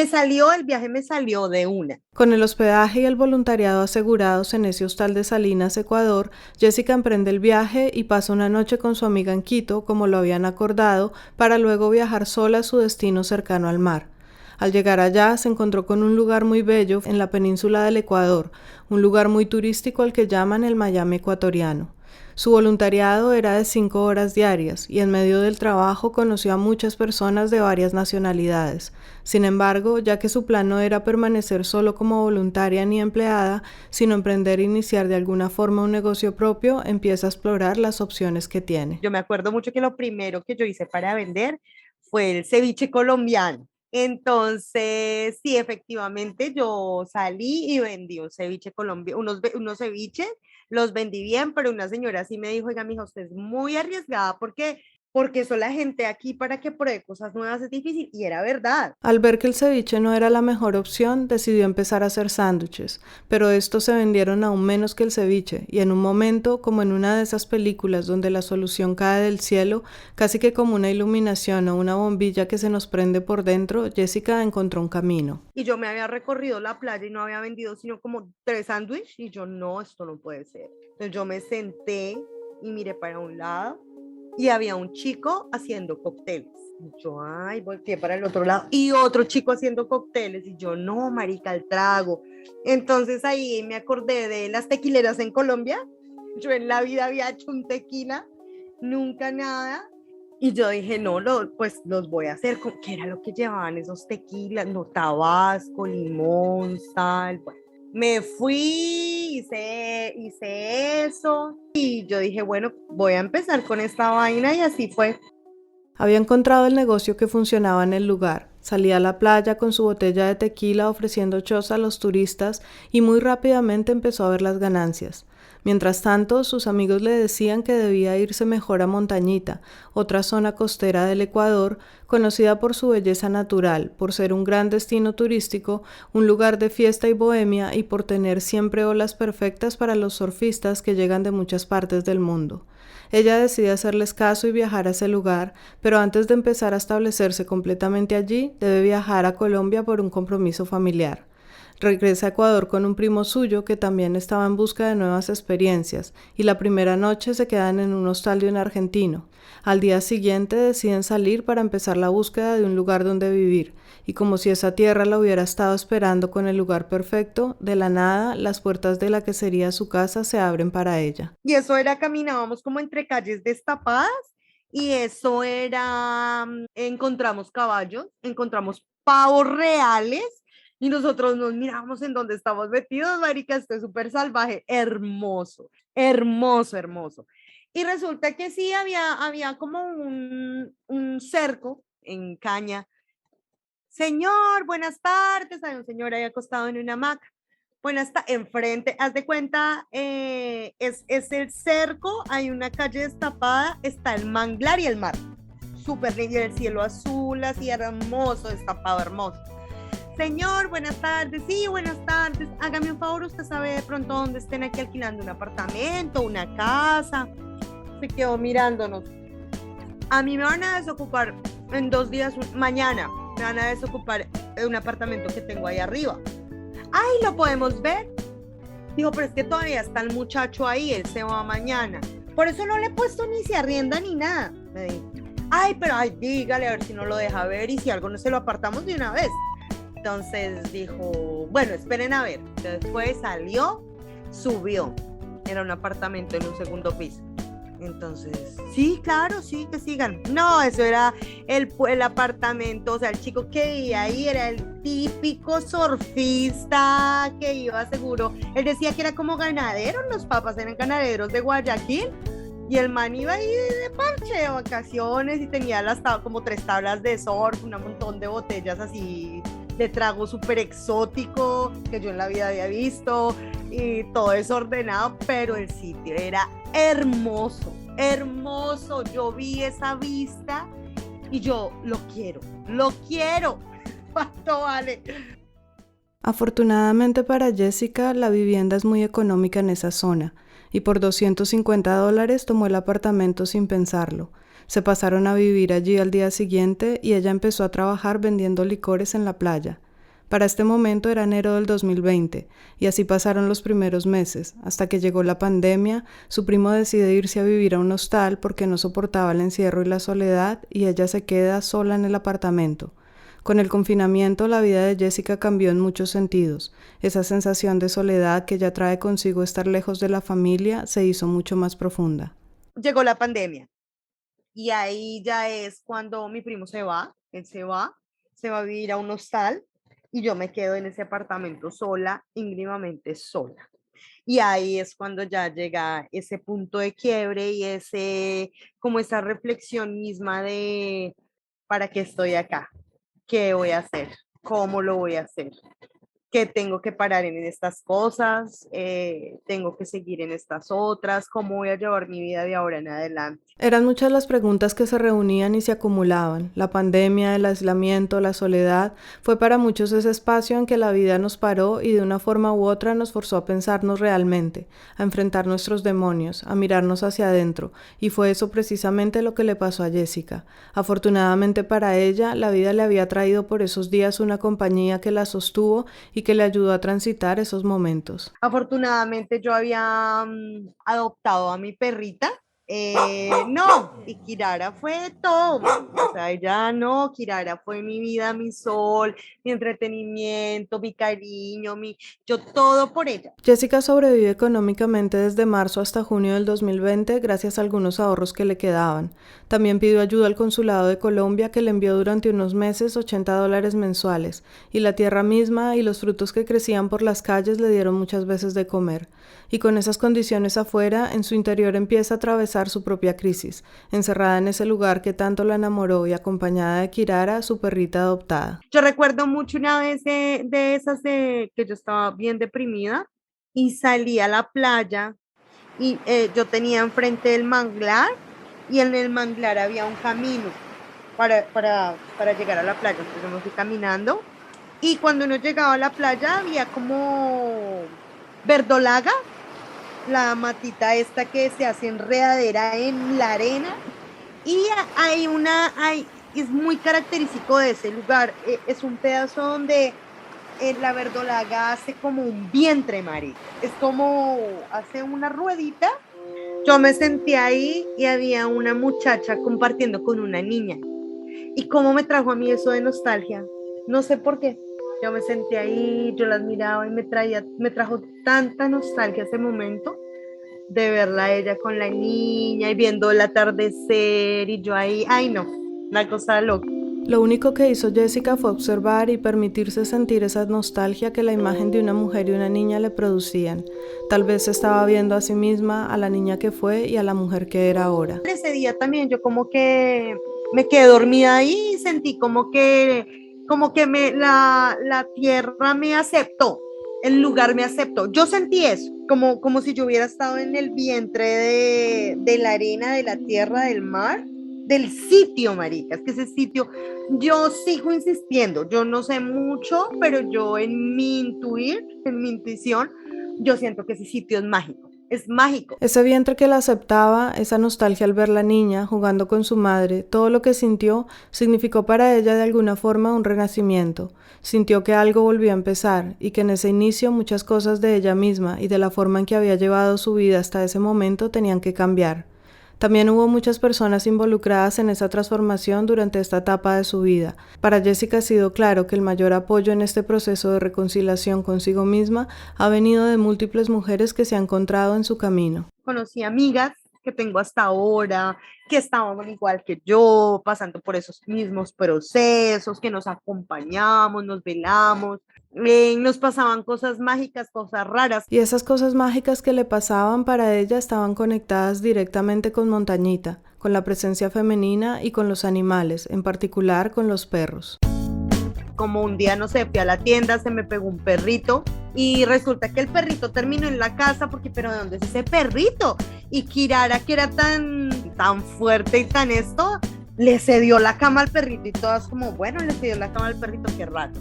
viaje me salió de una. Con el hospedaje y el voluntariado asegurados en ese hostal de Salinas, Ecuador, Jessica emprende el viaje y pasa una noche con su amiga en Quito, como lo habían acordado, para luego viajar sola a su destino cercano al mar. Al llegar allá, se encontró con un lugar muy bello en la península del Ecuador, un lugar muy turístico al que llaman el Miami ecuatoriano. Su voluntariado era de 5 horas diarias y en medio del trabajo conoció a muchas personas de varias nacionalidades. Sin embargo, ya que su plan no era permanecer solo como voluntaria ni empleada, sino emprender e iniciar de alguna forma un negocio propio, empieza a explorar las opciones que tiene. Yo me acuerdo mucho que lo primero que yo hice para vender fue el ceviche colombiano. Entonces, sí, efectivamente, yo salí y vendí un ceviche colombiano, unos ceviches, los vendí bien, pero una señora sí me dijo, oiga, mija, usted es muy arriesgada porque eso la gente aquí para que pruebe cosas nuevas es difícil, y era verdad. Al ver que el ceviche no era la mejor opción, decidió empezar a hacer sándwiches, pero estos se vendieron aún menos que el ceviche, y en un momento, como en una de esas películas donde la solución cae del cielo, casi que como una iluminación o una bombilla que se nos prende por dentro, Jessica encontró un camino. Y yo me había recorrido la playa y no había vendido sino como 3 sándwiches, y yo, no, esto no puede ser. Entonces yo me senté y miré para un lado, y había un chico haciendo cócteles. Y yo, ay, volteé para el otro lado y otro chico haciendo cócteles. Y yo, no, marica, el trago. Entonces ahí me acordé de las tequileras en Colombia. Yo en la vida había hecho un tequila, nunca nada. Y yo dije, no, pues los voy a hacer. ¿Qué era lo que llevaban esos tequilas? No, tabasco, limón, sal. Bueno, Me fui, hice eso y yo dije, bueno, voy a empezar con esta vaina y así fue. Había encontrado el negocio que funcionaba en el lugar. Salía a la playa con su botella de tequila ofreciendo shots a los turistas y muy rápidamente empezó a ver las ganancias. Mientras tanto, sus amigos le decían que debía irse mejor a Montañita, otra zona costera del Ecuador, conocida por su belleza natural, por ser un gran destino turístico, un lugar de fiesta y bohemia y por tener siempre olas perfectas para los surfistas que llegan de muchas partes del mundo. Ella decide hacerles caso y viajar a ese lugar, pero antes de empezar a establecerse completamente allí, debe viajar a Colombia por un compromiso familiar. Regresa a Ecuador con un primo suyo que también estaba en busca de nuevas experiencias, y la primera noche se quedan en un hostal de un argentino. Al día siguiente deciden salir para empezar la búsqueda de un lugar donde vivir, y como si esa tierra la hubiera estado esperando con el lugar perfecto, de la nada, las puertas de la que sería su casa se abren para ella. Y eso era, caminábamos como entre calles destapadas y eso era, encontramos caballos, encontramos pavos reales y nosotros nos mirábamos en donde estamos metidos, marica, esto es súper salvaje, hermoso, hermoso, hermoso. Y resulta que sí, había como un cerco en caña. Señor, buenas tardes, hay un señor ahí acostado en una hamaca. Bueno, está enfrente, haz de cuenta, es el cerco, hay una calle destapada, está el manglar y el mar. Súper lindo, el cielo azul, así hermoso, destapado, hermoso. Señor, buenas tardes, sí, buenas tardes. Hágame un favor, usted sabe de pronto dónde estén aquí alquilando un apartamento, una casa. Se quedó mirándonos. A mí me van a desocupar en 2 días, mañana, me van a desocupar un apartamento que tengo ahí arriba. Ay, ¿lo podemos ver? Dijo, pero es que todavía está el muchacho ahí, él se va mañana. Por eso no le he puesto ni se arrienda ni nada. Me dijo, ay, pero ay, dígale a ver si no lo deja ver y si algo no se lo apartamos de una vez. Entonces dijo, bueno, esperen a ver. Después salió, subió. Era un apartamento en un segundo piso. Entonces, sí, claro, sí, que sigan. No, eso era el apartamento, o sea, el chico que vivía ahí era el típico surfista que iba seguro. Él decía que era como ganadero, los papás eran ganaderos de Guayaquil. Y el man iba ahí de parche, de vacaciones, y tenía como 3 tablas de surf, un montón de botellas así de trago súper exótico que yo en la vida había visto, y todo desordenado, pero el sitio era hermoso, hermoso. Yo vi esa vista y yo lo quiero. ¿Cuánto vale? Afortunadamente para Jessica, la vivienda es muy económica en esa zona, y por $250 tomó el apartamento sin pensarlo. Se pasaron a vivir allí al día siguiente y ella empezó a trabajar vendiendo licores en la playa. Para este momento era enero del 2020, y así pasaron los primeros meses, hasta que llegó la pandemia. Su primo decide irse a vivir a un hostal porque no soportaba el encierro y la soledad, y ella se queda sola en el apartamento. Con el confinamiento, la vida de Jessica cambió en muchos sentidos. Esa sensación de soledad que ya trae consigo estar lejos de la familia se hizo mucho más profunda. Llegó la pandemia y ahí ya es cuando mi primo se va, él se va a vivir a un hostal y yo me quedo en ese apartamento sola, ínfimamente sola. Y ahí es cuando ya llega ese punto de quiebre y como esa reflexión misma de ¿para qué estoy acá? ¿Qué voy a hacer? ¿Cómo lo voy a hacer? ¿Qué tengo que parar en estas cosas? ¿Tengo que seguir en estas otras? ¿Cómo voy a llevar mi vida de ahora en adelante? Eran muchas las preguntas que se reunían y se acumulaban. La pandemia, el aislamiento, la soledad, fue para muchos ese espacio en que la vida nos paró y de una forma u otra nos forzó a pensarnos realmente, a enfrentar nuestros demonios, a mirarnos hacia adentro, y fue eso precisamente lo que le pasó a Jessica. Afortunadamente para ella, la vida le había traído por esos días una compañía que la sostuvo y que le ayudó a transitar esos momentos. Afortunadamente yo había adoptado a mi perrita No, y Kirara fue todo, o sea, ella no, Kirara fue mi vida, mi sol, mi entretenimiento, mi cariño, yo todo por ella. Jessica sobrevive económicamente desde marzo hasta junio del 2020 gracias a algunos ahorros que le quedaban. También pidió ayuda al Consulado de Colombia, que le envió durante unos meses $80 mensuales, y la tierra misma y los frutos que crecían por las calles le dieron muchas veces de comer. Y con esas condiciones afuera, en su interior empieza a atravesar su propia crisis, encerrada en ese lugar que tanto la enamoró y acompañada de Kirara, su perrita adoptada. Yo recuerdo mucho una vez de esas que yo estaba bien deprimida y salí a la playa y yo tenía enfrente el manglar y en el manglar había un camino para llegar a la playa. Entonces yo me fui caminando y cuando uno llegaba a la playa había como verdolaga, la matita esta que se hace enredadera en la arena, y es muy característico de ese lugar, es un pedazo donde la verdolaga hace como un vientre, marica, es como hace una ruedita. Yo me senté ahí y había una muchacha compartiendo con una niña, y cómo me trajo a mí eso de nostalgia, no sé por qué. Yo me senté ahí, yo las miraba y me trajo tanta nostalgia ese momento de verla a ella con la niña y viendo el atardecer y yo ahí, ay no, una cosa loca. Lo único que hizo Jessica fue observar y permitirse sentir esa nostalgia que la imagen de una mujer y una niña le producían. Tal vez se estaba viendo a sí misma, a la niña que fue y a la mujer que era ahora. Ese día también yo como que me quedé dormida ahí y sentí como que la tierra me aceptó, el lugar me aceptó. Yo sentí eso, como si yo hubiera estado en el vientre de la arena, de la tierra, del mar, del sitio, marica. Es que ese sitio, yo sigo insistiendo, yo no sé mucho, pero yo en mi intuición, yo siento que ese sitio es mágico. Es mágico. Ese vientre que la aceptaba, esa nostalgia al ver la niña jugando con su madre, todo lo que sintió significó para ella de alguna forma un renacimiento. Sintió que algo volvió a empezar y que en ese inicio muchas cosas de ella misma y de la forma en que había llevado su vida hasta ese momento tenían que cambiar. También hubo muchas personas involucradas en esa transformación durante esta etapa de su vida. Para Jessica ha sido claro que el mayor apoyo en este proceso de reconciliación consigo misma ha venido de múltiples mujeres que se han encontrado en su camino. Conocí amigas que tengo hasta ahora, que estaban igual que yo, pasando por esos mismos procesos, que nos acompañamos, nos velamos. Nos pasaban cosas mágicas, cosas raras. Y esas cosas mágicas que le pasaban para ella estaban conectadas directamente con Montañita, con la presencia femenina y con los animales, en particular con los perros. Como un día, no sé, fui a la tienda, se me pegó un perrito y resulta que el perrito terminó en la casa porque, pero ¿de dónde es ese perrito? Y Kirara, que era tan fuerte y tan esto, le cedió la cama al perrito y todas como, bueno, le cedió la cama al perrito, qué raro.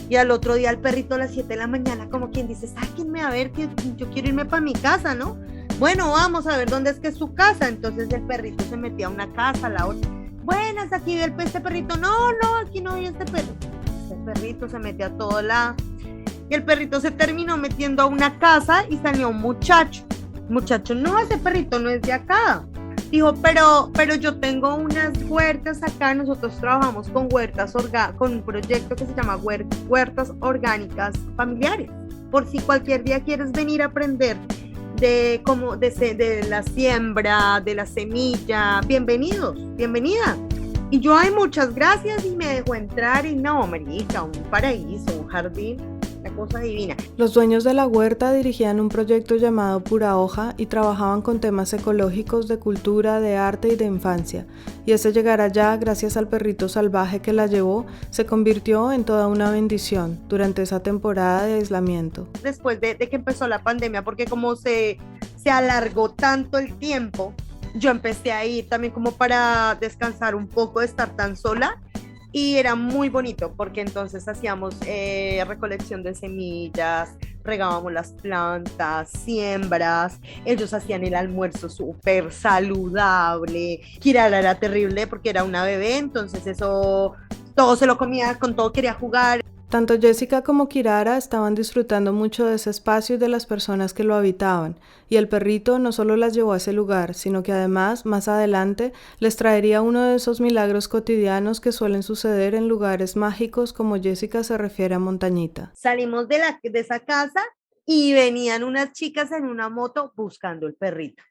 Y al otro día el perrito a las 7 de la mañana, como quien dice, sáquenme a ver, que yo quiero irme para mi casa, ¿no? Bueno, vamos a ver dónde es que es su casa. Entonces el perrito se metía a una casa, a la otra. Buenas, aquí ve este perrito. No, aquí no hay este perrito. Este perrito se metía a todo lado. Y el perrito se terminó metiendo a una casa y salió un muchacho. Muchacho, no, ese perrito no es de acá. Dijo, pero yo tengo unas huertas acá, nosotros trabajamos con huertas, con un proyecto que se llama Huertas Orgánicas Familiares. Por si cualquier día quieres venir a aprender de la siembra, de la semilla, bienvenidos, bienvenida. Y yo, ay, muchas gracias, y me dejó entrar y no, marica, un paraíso, un jardín. Una cosa divina. Los dueños de la huerta dirigían un proyecto llamado Pura Hoja y trabajaban con temas ecológicos, de cultura, de arte y de infancia. Y ese llegar allá, gracias al perrito salvaje que la llevó, se convirtió en toda una bendición durante esa temporada de aislamiento. Después de que empezó la pandemia, porque como se alargó tanto el tiempo, yo empecé a ir también como para descansar un poco de estar tan sola. Y era muy bonito porque entonces hacíamos recolección de semillas, regábamos las plantas, siembras, ellos hacían el almuerzo súper saludable. Kirara era terrible porque era una bebé, entonces eso, todo se lo comía, con todo quería jugar. Tanto Jessica como Kirara estaban disfrutando mucho de ese espacio y de las personas que lo habitaban, y el perrito no solo las llevó a ese lugar, sino que además, más adelante, les traería uno de esos milagros cotidianos que suelen suceder en lugares mágicos como Jessica se refiere a Montañita. Salimos de esa casa y venían unas chicas en una moto buscando el perrito.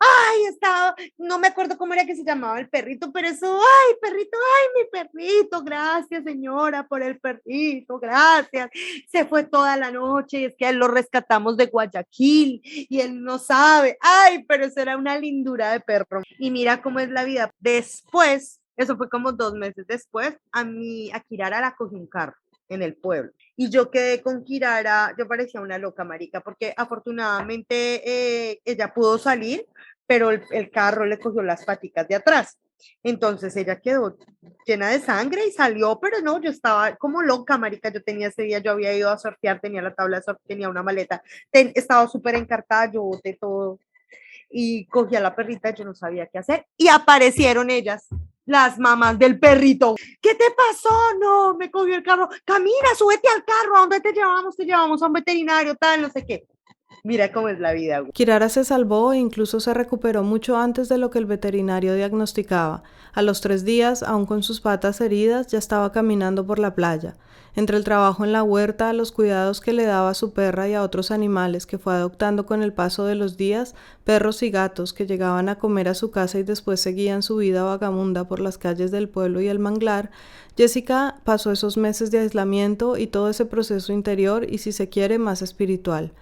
Ay, estaba, no me acuerdo cómo era que se llamaba el perrito, pero eso, ay, perrito, ay, mi perrito, gracias señora por el perrito, gracias. Se fue toda la noche y es que él lo rescatamos de Guayaquil y él no sabe, ay, pero eso era una lindura de perro. Y mira cómo es la vida. Después, eso fue como 2 meses después, a Kirara la cogió un carro en el pueblo. Y yo quedé con Kirara, yo parecía una loca, marica, porque afortunadamente ella pudo salir, pero el carro le cogió las paticas de atrás. Entonces ella quedó llena de sangre y salió, pero no, yo estaba como loca, marica. Yo tenía ese día, yo había ido a surfear, tenía la tabla de surf, tenía una maleta, estaba súper encartada, yo boté todo y cogí a la perrita, yo no sabía qué hacer y aparecieron ellas, las mamás del perrito. ¿Qué te pasó? No, me cogió el carro. Camina, súbete al carro. ¿A dónde te llevamos? Te llevamos a un veterinario, tal, no sé qué. Mira cómo es la vida. Kirara se salvó e incluso se recuperó mucho antes de lo que el veterinario diagnosticaba. A los 3 días, aún con sus patas heridas, ya estaba caminando por la playa. Entre el trabajo en la huerta, los cuidados que le daba a su perra y a otros animales que fue adoptando con el paso de los días, perros y gatos que llegaban a comer a su casa y después seguían su vida vagamunda por las calles del pueblo y el manglar, Jessica pasó esos meses de aislamiento y todo ese proceso interior y, si se quiere, más espiritual.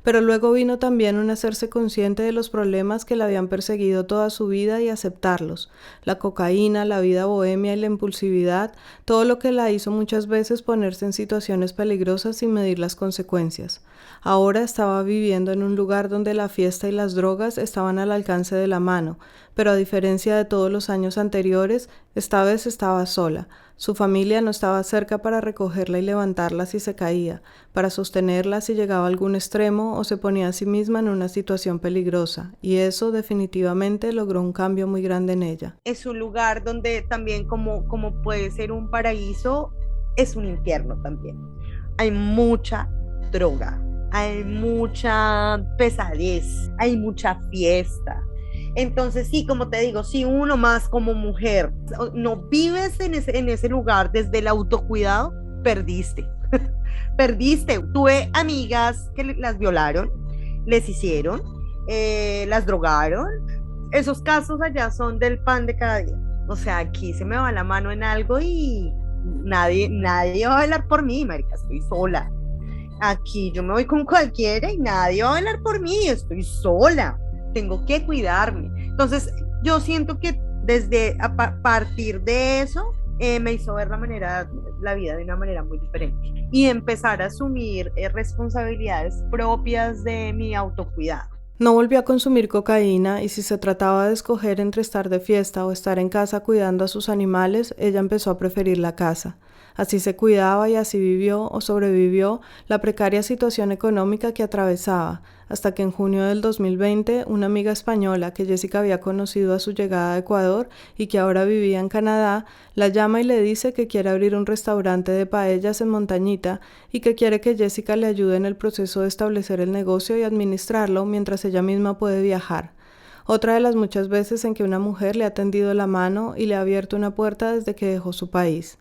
Pero luego vino también un hacerse consciente de los problemas que la habían perseguido toda su vida y aceptarlos. La cocaína, la vida bohemia y la impulsividad, todo lo que la hizo muchas veces ponerse en situaciones peligrosas sin medir las consecuencias. Ahora estaba viviendo en un lugar donde la fiesta y las drogas estaban al alcance de la mano, pero a diferencia de todos los años anteriores, esta vez estaba sola. Su familia no estaba cerca para recogerla y levantarla si se caía, para sostenerla si llegaba a algún extremo o se ponía a sí misma en una situación peligrosa, y eso definitivamente logró un cambio muy grande en ella. Es un lugar donde también como puede ser un paraíso, es un infierno también. Hay mucha droga, hay mucha pesadez, hay mucha fiesta. Entonces sí, como te digo, si uno más como mujer no vives en ese lugar desde el autocuidado, perdiste. Perdiste. Tuve amigas que las violaron, les hicieron, las drogaron. Esos casos allá son del pan de cada día. O sea, aquí se me va la mano en algo y nadie va a bailar por mí, marica, estoy sola. Aquí yo me voy con cualquiera y nadie va a bailar por mí, estoy sola. Tengo que cuidarme. Entonces, yo siento que desde a partir de eso me hizo ver la vida de una manera muy diferente y empezar a asumir responsabilidades propias de mi autocuidado. No volvió a consumir cocaína y si se trataba de escoger entre estar de fiesta o estar en casa cuidando a sus animales, ella empezó a preferir la casa. Así se cuidaba y así vivió o sobrevivió la precaria situación económica que atravesaba, hasta que en junio del 2020 una amiga española que Jessica había conocido a su llegada a Ecuador y que ahora vivía en Canadá, la llama y le dice que quiere abrir un restaurante de paellas en Montañita y que quiere que Jessica le ayude en el proceso de establecer el negocio y administrarlo mientras ella misma puede viajar. Otra de las muchas veces en que una mujer le ha tendido la mano y le ha abierto una puerta desde que dejó su país.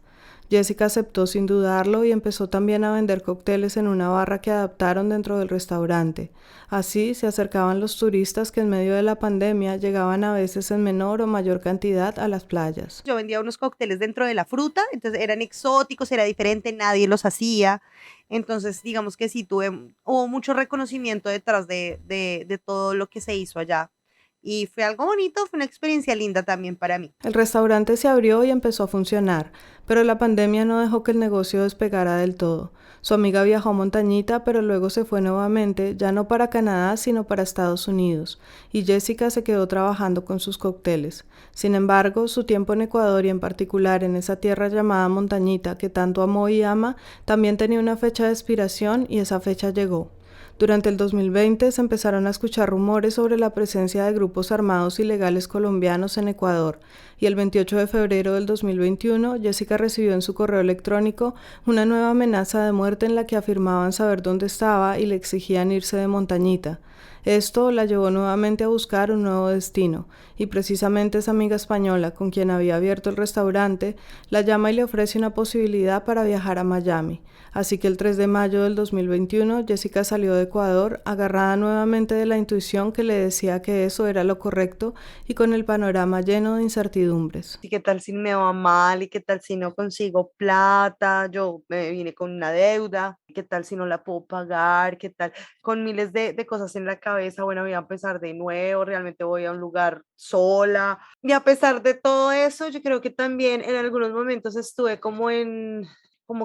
Jessica aceptó sin dudarlo y empezó también a vender cócteles en una barra que adaptaron dentro del restaurante. Así se acercaban los turistas que en medio de la pandemia llegaban a veces en menor o mayor cantidad a las playas. Yo vendía unos cócteles dentro de la fruta, entonces eran exóticos, era diferente, nadie los hacía. Entonces, digamos que sí, hubo mucho reconocimiento detrás de todo lo que se hizo allá. Y fue algo bonito, fue una experiencia linda también para mí. El restaurante se abrió y empezó a funcionar, pero la pandemia no dejó que el negocio despegara del todo. Su amiga viajó a Montañita, pero luego se fue nuevamente, ya no para Canadá, sino para Estados Unidos, y Jessica se quedó trabajando con sus cócteles. Sin embargo, su tiempo en Ecuador y en particular en esa tierra llamada Montañita que tanto amó y ama, también tenía una fecha de expiración y esa fecha llegó. Durante el 2020 se empezaron a escuchar rumores sobre la presencia de grupos armados ilegales colombianos en Ecuador. y el 28 de febrero del 2021, Jessica recibió en su correo electrónico una nueva amenaza de muerte en la que afirmaban saber dónde estaba y le exigían irse de Montañita. Esto la llevó nuevamente a buscar un nuevo destino, y precisamente esa amiga española con quien había abierto el restaurante la llama y le ofrece una posibilidad para viajar a Miami. Así que el 3 de mayo del 2021, Jessica salió de Ecuador, agarrada nuevamente de la intuición que le decía que eso era lo correcto y con el panorama lleno de incertidumbres. ¿Y qué tal si me va mal? ¿Y qué tal si no consigo plata? Yo me vine con una deuda. ¿Qué tal si no la puedo pagar? ¿Qué tal? Con miles de cosas en la cabeza. Bueno, voy a empezar de nuevo. Realmente voy a un lugar sola. Y a pesar de todo eso, yo creo que también en algunos momentos estuve como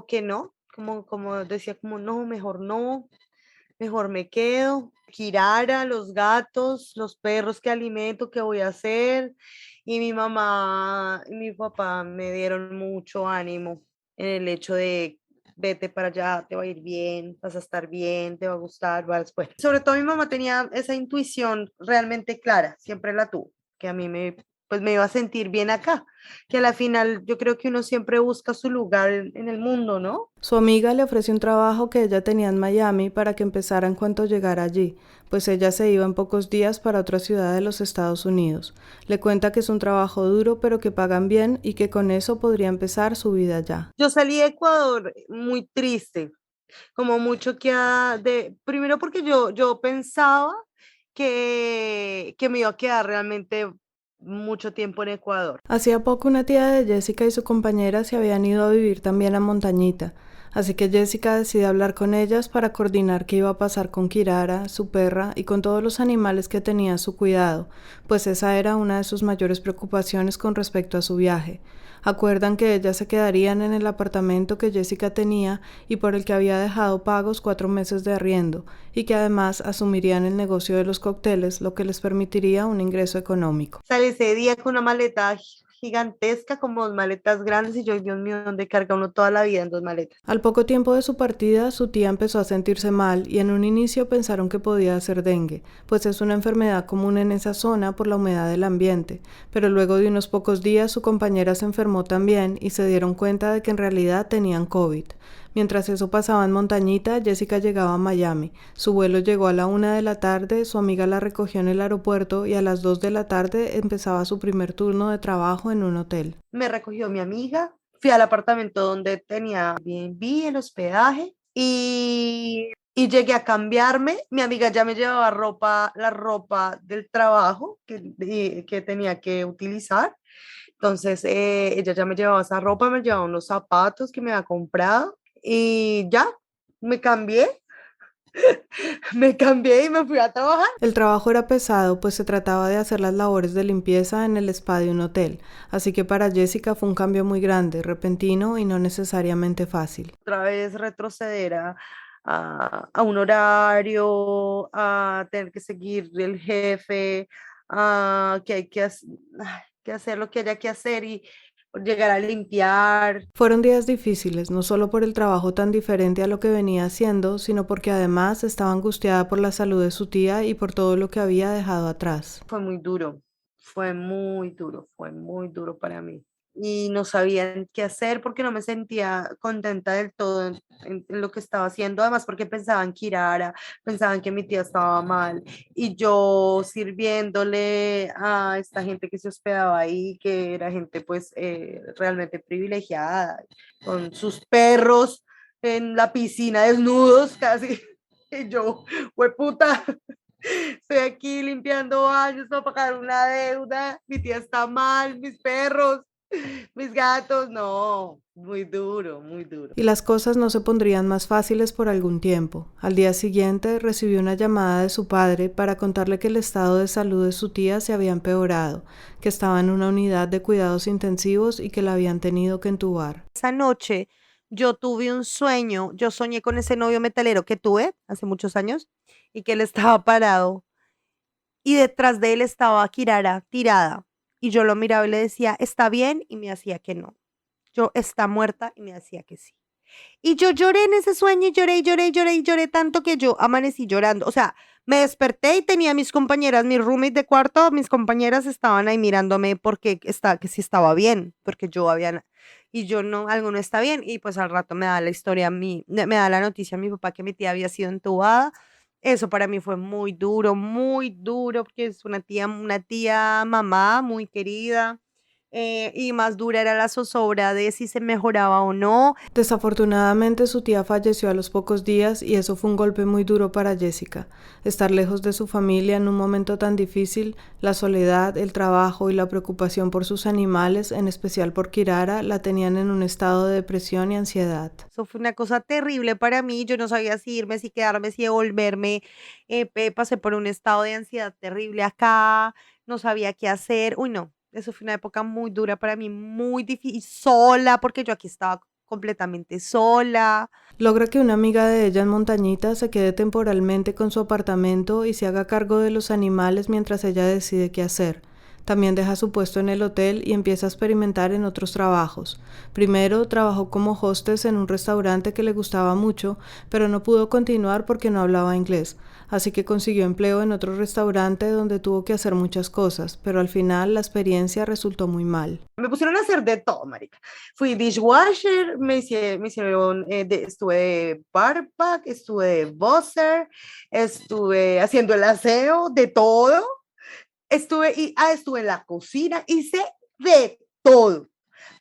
que no, como decía, como no, mejor me quedo. Kirara, los gatos, los perros que alimento, ¿qué voy a hacer? Y mi mamá y mi papá me dieron mucho ánimo en el hecho de vete para allá, te va a ir bien, vas a estar bien, te va a gustar, vas pues. Sobre todo mi mamá tenía esa intuición realmente clara, siempre la tuvo, que a mí pues me iba a sentir bien acá, que a la final yo creo que uno siempre busca su lugar en el mundo, ¿no? Su amiga le ofrece un trabajo que ella tenía en Miami para que empezara en cuanto llegara allí, pues ella se iba en pocos días para otra ciudad de los Estados Unidos. Le cuenta que es un trabajo duro pero que pagan bien y que con eso podría empezar su vida allá. Yo salí de Ecuador muy triste, como mucho primero porque yo pensaba que me iba a quedar realmente mucho tiempo en Ecuador. Hacía poco una tía de Jessica y su compañera se habían ido a vivir también a Montañita, así que Jessica decide hablar con ellas para coordinar qué iba a pasar con Kirara, su perra y con todos los animales que tenía a su cuidado, pues esa era una de sus mayores preocupaciones con respecto a su viaje. Acuerdan que ellas se quedarían en el apartamento que Jessica tenía y por el que había dejado pagos 4 meses de arriendo, y que además asumirían el negocio de los cócteles, lo que les permitiría un ingreso económico. Salí ese día con una maleta gigantesca, como 2 maletas grandes, y yo, Dios mío, ¿dónde carga uno toda la vida en 2 maletas? Al poco tiempo de su partida, su tía empezó a sentirse mal y en un inicio pensaron que podía ser dengue, pues es una enfermedad común en esa zona por la humedad del ambiente, pero luego de unos pocos días su compañera se enfermó también y se dieron cuenta de que en realidad tenían COVID. Mientras eso pasaba en Montañita, Jessica llegaba a Miami. Su vuelo llegó a la 1 de la tarde, su amiga la recogió en el aeropuerto y a las 2 de la tarde empezaba su primer turno de trabajo en un hotel. Me recogió mi amiga, fui al apartamento donde tenía Airbnb, el hospedaje, y llegué a cambiarme. Mi amiga ya me llevaba la ropa del trabajo que tenía que utilizar. Entonces, ella ya me llevaba esa ropa, me llevaba unos zapatos que me había comprado y ya, me cambié, me cambié y me fui a trabajar. El trabajo era pesado, pues se trataba de hacer las labores de limpieza en el spa de un hotel, así que para Jessica fue un cambio muy grande, repentino y no necesariamente fácil. Otra vez retroceder a un horario, a tener que seguir el jefe, a que hay que hacer lo que haya que hacer y llegar a limpiar. Fueron días difíciles, no solo por el trabajo tan diferente a lo que venía haciendo, sino porque además estaba angustiada por la salud de su tía y por todo lo que había dejado atrás. Fue muy duro, fue muy duro para mí. Y no sabían qué hacer porque no me sentía contenta del todo en lo que estaba haciendo, además porque pensaban que Irara, pensaban que mi tía estaba mal y yo sirviéndole a esta gente que se hospedaba ahí, que era gente pues realmente privilegiada, con sus perros en la piscina desnudos casi, y yo, hueputa. Estoy aquí limpiando baños para pagar una deuda. Mi tía está mal, mis perros, mis gatos. No, muy duro, muy duro. Y las cosas no se pondrían más fáciles por algún tiempo. Al día siguiente recibió una llamada de su padre para contarle que el estado de salud de su tía se había empeorado, que estaba en una unidad de cuidados intensivos y que la habían tenido que entubar. Esa noche yo tuve un sueño, yo soñé con ese novio metalero que tuve hace muchos años y que él estaba parado y detrás de él estaba Kirara tirada y yo lo miraba y le decía, ¿está bien? Y me hacía que no. Yo, está muerta y me decía que sí. Y yo lloré en ese sueño y lloré y lloré y lloré y lloré tanto que yo amanecí llorando. O sea, me desperté y tenía mis compañeras, mis roommates de cuarto, mis compañeras estaban ahí mirándome porque que si estaba bien, porque yo había, y yo no, algo no está bien. Y pues al rato me da la historia, me da la noticia a mi papá que mi tía había sido entubada. Eso para mí fue muy duro, porque es una tía mamá muy querida. Y más dura era la zozobra de si se mejoraba o no. Desafortunadamente su tía falleció a los pocos días y eso fue un golpe muy duro para Jessica. Estar lejos de su familia en un momento tan difícil, la soledad, el trabajo y la preocupación por sus animales, en especial por Kirara, la tenían en un estado de depresión y ansiedad. Eso fue una cosa terrible para mí. Yo no sabía si irme, si quedarme, si devolverme. Pasé por un estado de ansiedad terrible acá. No sabía qué hacer. Uy, no. Eso fue una época muy dura para mí, muy difícil. Sola, porque yo aquí estaba completamente sola. Logra que una amiga de ella en Montañita se quede temporalmente con su apartamento y se haga cargo de los animales mientras ella decide qué hacer. También deja su puesto en el hotel y empieza a experimentar en otros trabajos. Primero trabajó como hostess en un restaurante que le gustaba mucho, pero no pudo continuar porque no hablaba inglés, así que consiguió empleo en otro restaurante donde tuvo que hacer muchas cosas, pero al final la experiencia resultó muy mal. Me pusieron a hacer de todo, marica. Fui dishwasher, me hicieron, estuve de barback, estuve de buzzer, estuve haciendo el aseo, de todo. Estuve en la cocina, hice de todo.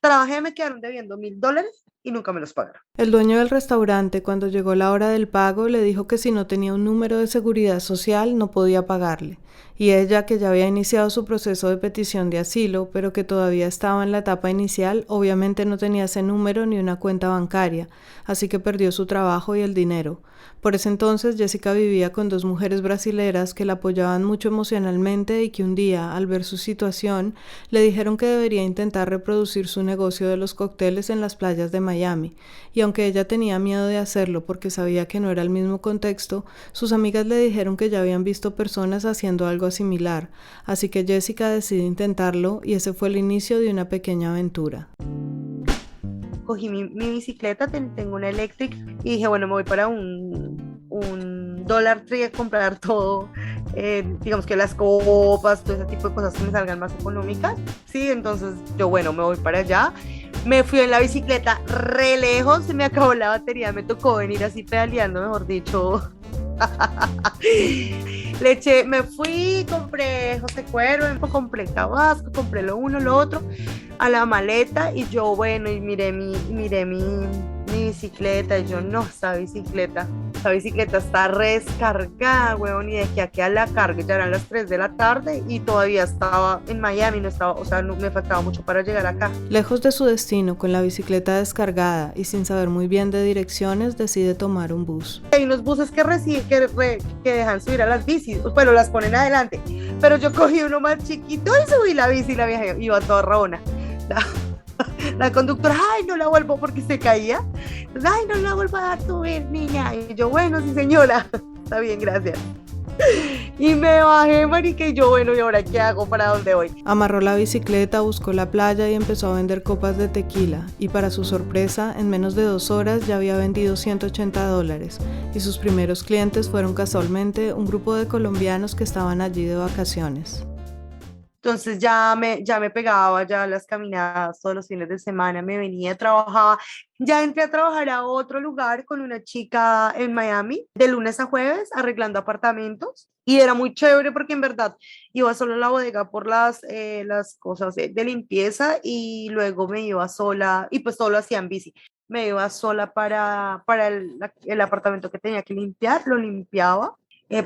Trabajé, me quedaron debiendo $1,000 y nunca me los pagaron. El dueño del restaurante, cuando llegó la hora del pago, le dijo que si no tenía un número de seguridad social no podía pagarle, y ella, que ya había iniciado su proceso de petición de asilo, pero que todavía estaba en la etapa inicial, obviamente no tenía ese número ni una cuenta bancaria, así que perdió su trabajo y el dinero. Por ese entonces Jessica vivía con 2 mujeres brasileras que la apoyaban mucho emocionalmente y que un día, al ver su situación, le dijeron que debería intentar reproducir su negocio de los cócteles en las playas de Miami, y aunque ella tenía miedo de hacerlo porque sabía que no era el mismo contexto, sus amigas le dijeron que ya habían visto personas haciendo algo similar, así que Jessica decide intentarlo y ese fue el inicio de una pequeña aventura. Cogí mi bicicleta, tengo una electric, y dije, bueno, me voy para un Dollar Tree a comprar todo, digamos que las copas, todo ese tipo de cosas que me salgan más económicas. Sí, entonces yo, bueno, me voy para allá. Me fui en la bicicleta re lejos, se me acabó la batería, me tocó venir así pedaleando, mejor dicho. Me fui, compré José Cuervo, compré Tabasco, compré lo uno, lo otro, a la maleta, y yo, bueno, y mi bicicleta, y yo, no, esa bicicleta está rescargada, huevón, y de que aquí a la carga ya eran las 3 de la tarde y todavía estaba en Miami, no estaba, o sea, no, me faltaba mucho para llegar acá. Lejos de su destino, con la bicicleta descargada y sin saber muy bien de direcciones, decide tomar un bus. Hay unos buses que dejan subir a las bicis, pero las ponen adelante, pero yo cogí uno más chiquito y subí la bici, y la vieja iba toda rabona. La conductora, ay, no la vuelvo, porque se caía. Ay, no la vuelvo a subir, niña. Y yo, bueno, sí, señora. Está bien, gracias. Y me bajé, marica, y yo, bueno, ¿y ahora qué hago? ¿Para dónde voy? Amarró la bicicleta, buscó la playa y empezó a vender copas de tequila. Y para su sorpresa, en menos de 2 horas ya había vendido $180. Y sus primeros clientes fueron casualmente un grupo de colombianos que estaban allí de vacaciones. Entonces ya me pegaba ya las caminadas todos los fines de semana, me venía, trabajaba, ya entré a trabajar a otro lugar con una chica en Miami, de lunes a jueves, arreglando apartamentos, y era muy chévere porque en verdad iba solo a la bodega por las cosas de limpieza, y luego me iba sola, y pues todo lo hacía en bici. Me iba sola para el apartamento que tenía que limpiar, lo limpiaba.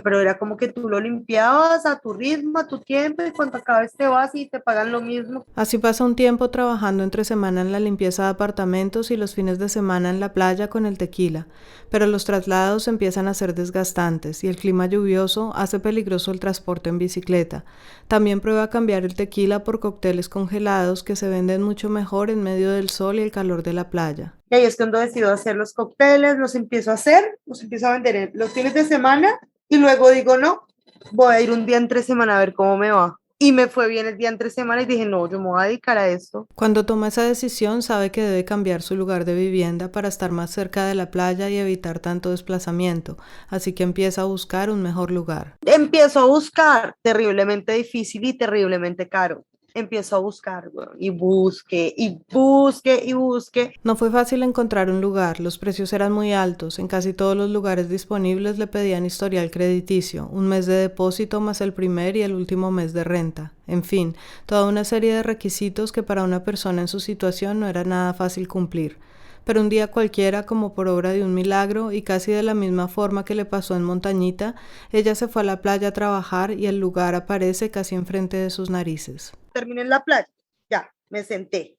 Pero era como que tú lo limpiabas a tu ritmo, a tu tiempo, y cuando acabes te vas y te pagan lo mismo. Así pasa un tiempo trabajando entre semana en la limpieza de apartamentos y los fines de semana en la playa con el tequila, pero los traslados empiezan a ser desgastantes y el clima lluvioso hace peligroso el transporte en bicicleta. También prueba cambiar el tequila por cócteles congelados que se venden mucho mejor en medio del sol y el calor de la playa. Y ahí es cuando decido hacer los cócteles, los empiezo a vender los fines de semana, y luego digo, no, voy a ir un día entre semana a ver cómo me va. y me fue bien el día entre semana y dije, no, yo me voy a dedicar a esto. Cuando toma esa decisión, sabe que debe cambiar su lugar de vivienda para estar más cerca de la playa y evitar tanto desplazamiento, así que empieza a buscar un mejor lugar. Empiezo a buscar, terriblemente difícil y terriblemente caro. Empiezo a buscar, weón, y busque, y busque, y busque. No fue fácil encontrar un lugar, los precios eran muy altos, en casi todos los lugares disponibles le pedían historial crediticio, un mes de depósito más el primer y el último mes de renta, en fin, toda una serie de requisitos que para una persona en su situación no era nada fácil cumplir. Pero un día cualquiera, como por obra de un milagro y casi de la misma forma que le pasó en Montañita, ella se fue a la playa a trabajar y el lugar aparece casi enfrente de sus narices. Terminé en la playa, ya, me senté.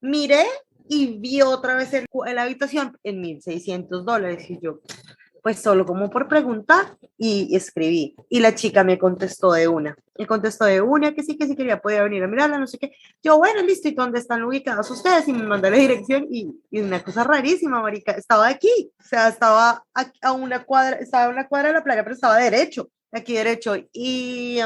Miré y vi otra vez la habitación en $1,600 y yo, pues solo como por preguntar y escribí. Y la chica me contestó de una. Me contestó de una que sí quería, podía venir a mirarla, no sé qué. Yo, bueno, listo, ¿y dónde están ubicados ustedes? Y me mandó la dirección y una cosa rarísima, marica, estaba aquí, o sea, estaba a una cuadra, estaba a una cuadra de la playa, pero estaba derecho, aquí derecho. Y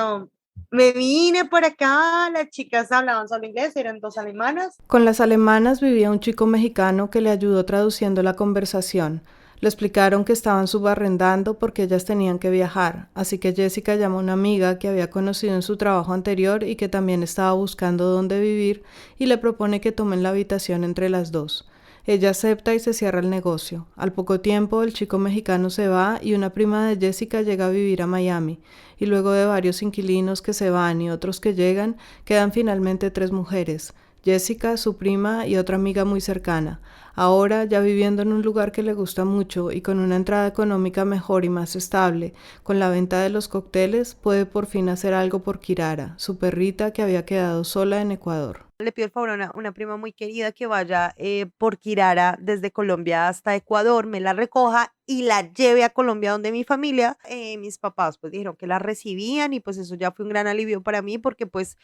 me vine por acá, las chicas hablaban solo inglés, eran dos alemanas. Con las alemanas vivía un chico mexicano que le ayudó traduciendo la conversación. Le explicaron que estaban subarrendando porque ellas tenían que viajar, así que Jessica llamó a una amiga que había conocido en su trabajo anterior y que también estaba buscando dónde vivir y le propone que tomen la habitación entre las dos. Ella acepta y se cierra el negocio. Al poco tiempo, el chico mexicano se va y una prima de Jessica llega a vivir a Miami. Y luego de varios inquilinos que se van y otros que llegan, quedan finalmente 3 mujeres. Jessica, su prima y otra amiga muy cercana. Ahora, ya viviendo en un lugar que le gusta mucho y con una entrada económica mejor y más estable, con la venta de los cócteles, puede por fin hacer algo por Kirara, su perrita que había quedado sola en Ecuador. Le pido el favor a una prima muy querida que vaya por Kirara desde Colombia hasta Ecuador, me la recoja y la lleve a Colombia donde mi familia, mis papás pues dijeron que la recibían y pues eso ya fue un gran alivio para mí porque pues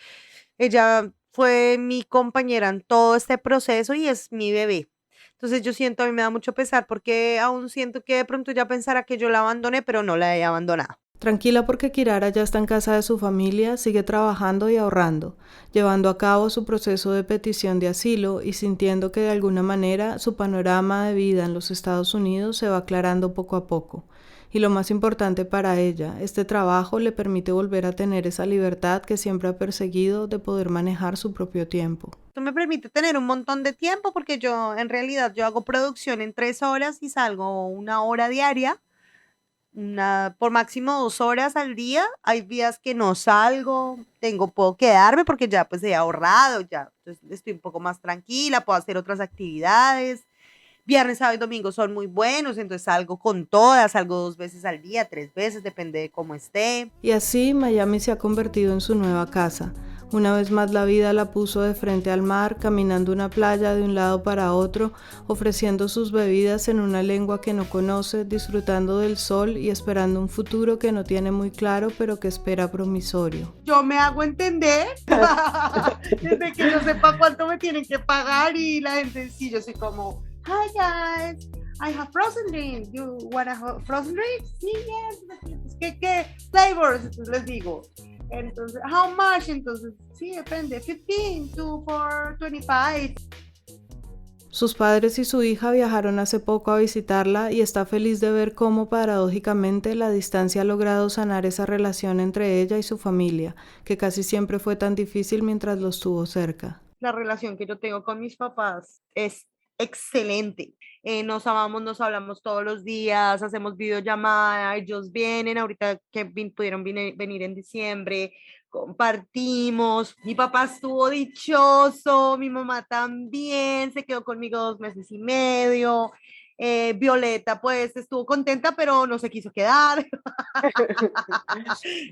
ella fue mi compañera en todo este proceso y es mi bebé. Entonces yo siento, a mí me da mucho pesar porque aún siento que de pronto ya pensara que yo la abandoné, pero no la he abandonado. Tranquila porque Kirara ya está en casa de su familia, sigue trabajando y ahorrando, llevando a cabo su proceso de petición de asilo y sintiendo que de alguna manera su panorama de vida en los Estados Unidos se va aclarando poco a poco. Y lo más importante para ella, este trabajo le permite volver a tener esa libertad que siempre ha perseguido de poder manejar su propio tiempo. Esto me permite tener un montón de tiempo porque yo en realidad yo hago producción en 3 horas y salgo 1 hora diaria, por máximo 2 horas al día. Hay días que no salgo, puedo quedarme porque ya pues he ahorrado, ya entonces estoy un poco más tranquila, puedo hacer otras actividades. Viernes, sábado y domingo son muy buenos, entonces salgo con todas, salgo 2 veces al día, 3 veces, depende de cómo esté. Y así Miami se ha convertido en su nueva casa. Una vez más la vida la puso de frente al mar, caminando una playa de un lado para otro, ofreciendo sus bebidas en una lengua que no conoce, disfrutando del sol y esperando un futuro que no tiene muy claro, pero que espera promisorio. Yo me hago entender desde que yo sepa cuánto me tienen que pagar y la gente, sí, yo soy como, hi guys, I have frozen drinks, you want a frozen drink? Sí, yes, ¿qué flavors? Entonces les digo, entonces, how much? Entonces, sí, depende, 15 to for 25. Sus padres y su hija viajaron hace poco a visitarla y está feliz de ver cómo paradójicamente la distancia ha logrado sanar esa relación entre ella y su familia, que casi siempre fue tan difícil mientras los tuvo cerca. La relación que yo tengo con mis papás es excelente. Nos amamos, nos hablamos todos los días, hacemos videollamada, ellos vienen, ahorita que pudieron venir en diciembre, compartimos. Mi papá estuvo dichoso, mi mamá también, se quedó conmigo 2 meses y medio. Violeta pues estuvo contenta, pero no se quiso quedar.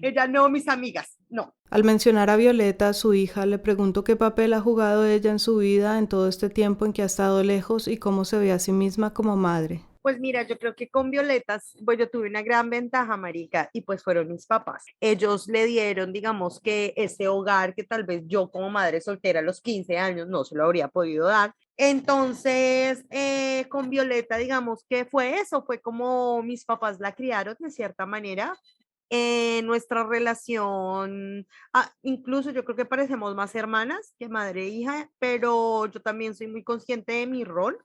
Ella no, mis amigas, no. Al mencionar a Violeta, su hija, le pregunto qué papel ha jugado ella en su vida en todo este tiempo en que ha estado lejos y cómo se ve a sí misma como madre. Pues mira, yo creo que con Violetas, pues yo tuve una gran ventaja, marica, y pues fueron mis papás. Ellos le dieron, digamos que ese hogar que tal vez yo como madre soltera a los 15 años no se lo habría podido dar. Entonces, con Violeta, digamos que fue eso, fue como mis papás la criaron de cierta manera. Nuestra relación, incluso yo creo que parecemos más hermanas que madre e hija, pero yo también soy muy consciente de mi rol,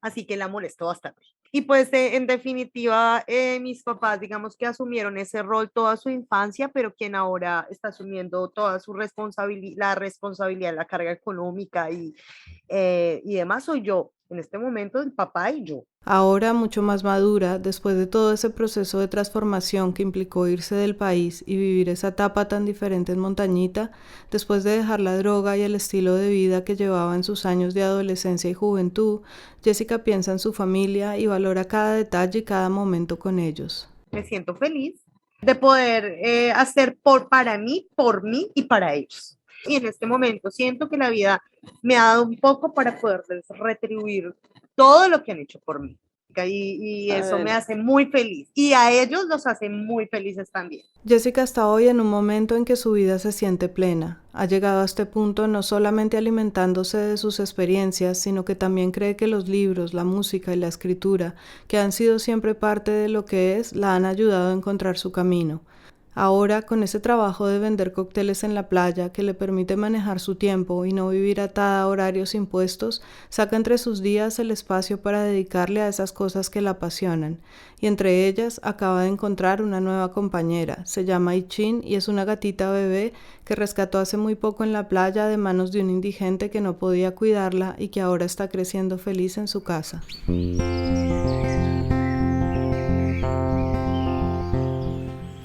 así que la molesto bastante. Y pues en definitiva, mis papás, digamos que asumieron ese rol toda su infancia, pero quien ahora está asumiendo toda su responsabilidad, la carga económica y demás soy yo. En este momento, el papá y yo. Ahora, mucho más madura, después de todo ese proceso de transformación que implicó irse del país y vivir esa etapa tan diferente en Montañita, después de dejar la droga y el estilo de vida que llevaba en sus años de adolescencia y juventud, Jessica piensa en su familia y valora cada detalle y cada momento con ellos. Me siento feliz de poder hacer para mí, por mí y para ellos. Y en este momento siento que la vida me ha dado un poco para poderles retribuir todo lo que han hecho por mí. Y eso me hace muy feliz. Y a ellos los hace muy felices también. Jessica está hoy en un momento en que su vida se siente plena. Ha llegado a este punto no solamente alimentándose de sus experiencias, sino que también cree que los libros, la música y la escritura, que han sido siempre parte de lo que es, la han ayudado a encontrar su camino. Ahora, con ese trabajo de vender cócteles en la playa que le permite manejar su tiempo y no vivir atada a horarios impuestos, saca entre sus días el espacio para dedicarle a esas cosas que la apasionan. Y entre ellas acaba de encontrar una nueva compañera. Se llama Ichin y es una gatita bebé que rescató hace muy poco en la playa de manos de un indigente que no podía cuidarla y que ahora está creciendo feliz en su casa.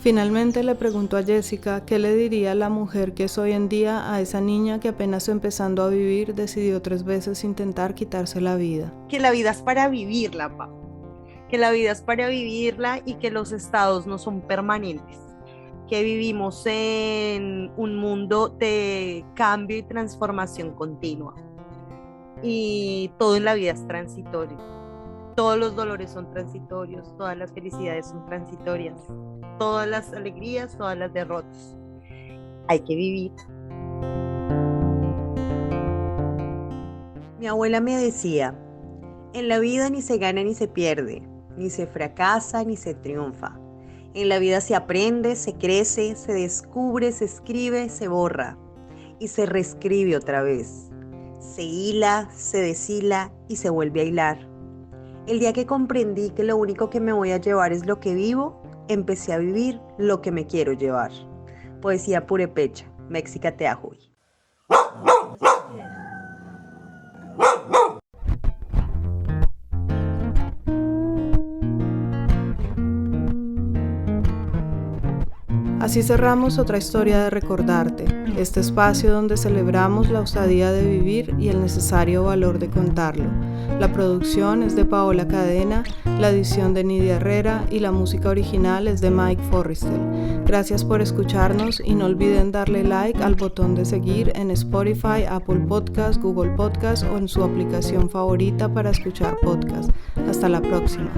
Finalmente le preguntó a Jessica qué le diría la mujer que es hoy en día a esa niña que apenas empezando a vivir decidió 3 veces intentar quitarse la vida. Que la vida es para vivirla, pa. Que la vida es para vivirla y que los estados no son permanentes. Que vivimos en un mundo de cambio y transformación continua. Y todo en la vida es transitorio. Todos los dolores son transitorios, todas las felicidades son transitorias, todas las alegrías, todas las derrotas. Hay que vivir. Mi abuela me decía, en la vida ni se gana ni se pierde, ni se fracasa ni se triunfa. En la vida se aprende, se crece, se descubre, se escribe, se borra y se reescribe otra vez. Se hila, se deshila y se vuelve a hilar. El día que comprendí que lo único que me voy a llevar es lo que vivo, empecé a vivir lo que me quiero llevar. Poesía purépecha, Mexicateahuy. Así cerramos otra historia de Recordarte, este espacio donde celebramos la osadía de vivir y el necesario valor de contarlo. La producción es de Paola Cadena, la edición de Nidia Herrera y la música original es de Mike Forrestel. Gracias por escucharnos y no olviden darle like al botón de seguir en Spotify, Apple Podcast, Google Podcast o en su aplicación favorita para escuchar podcast. Hasta la próxima.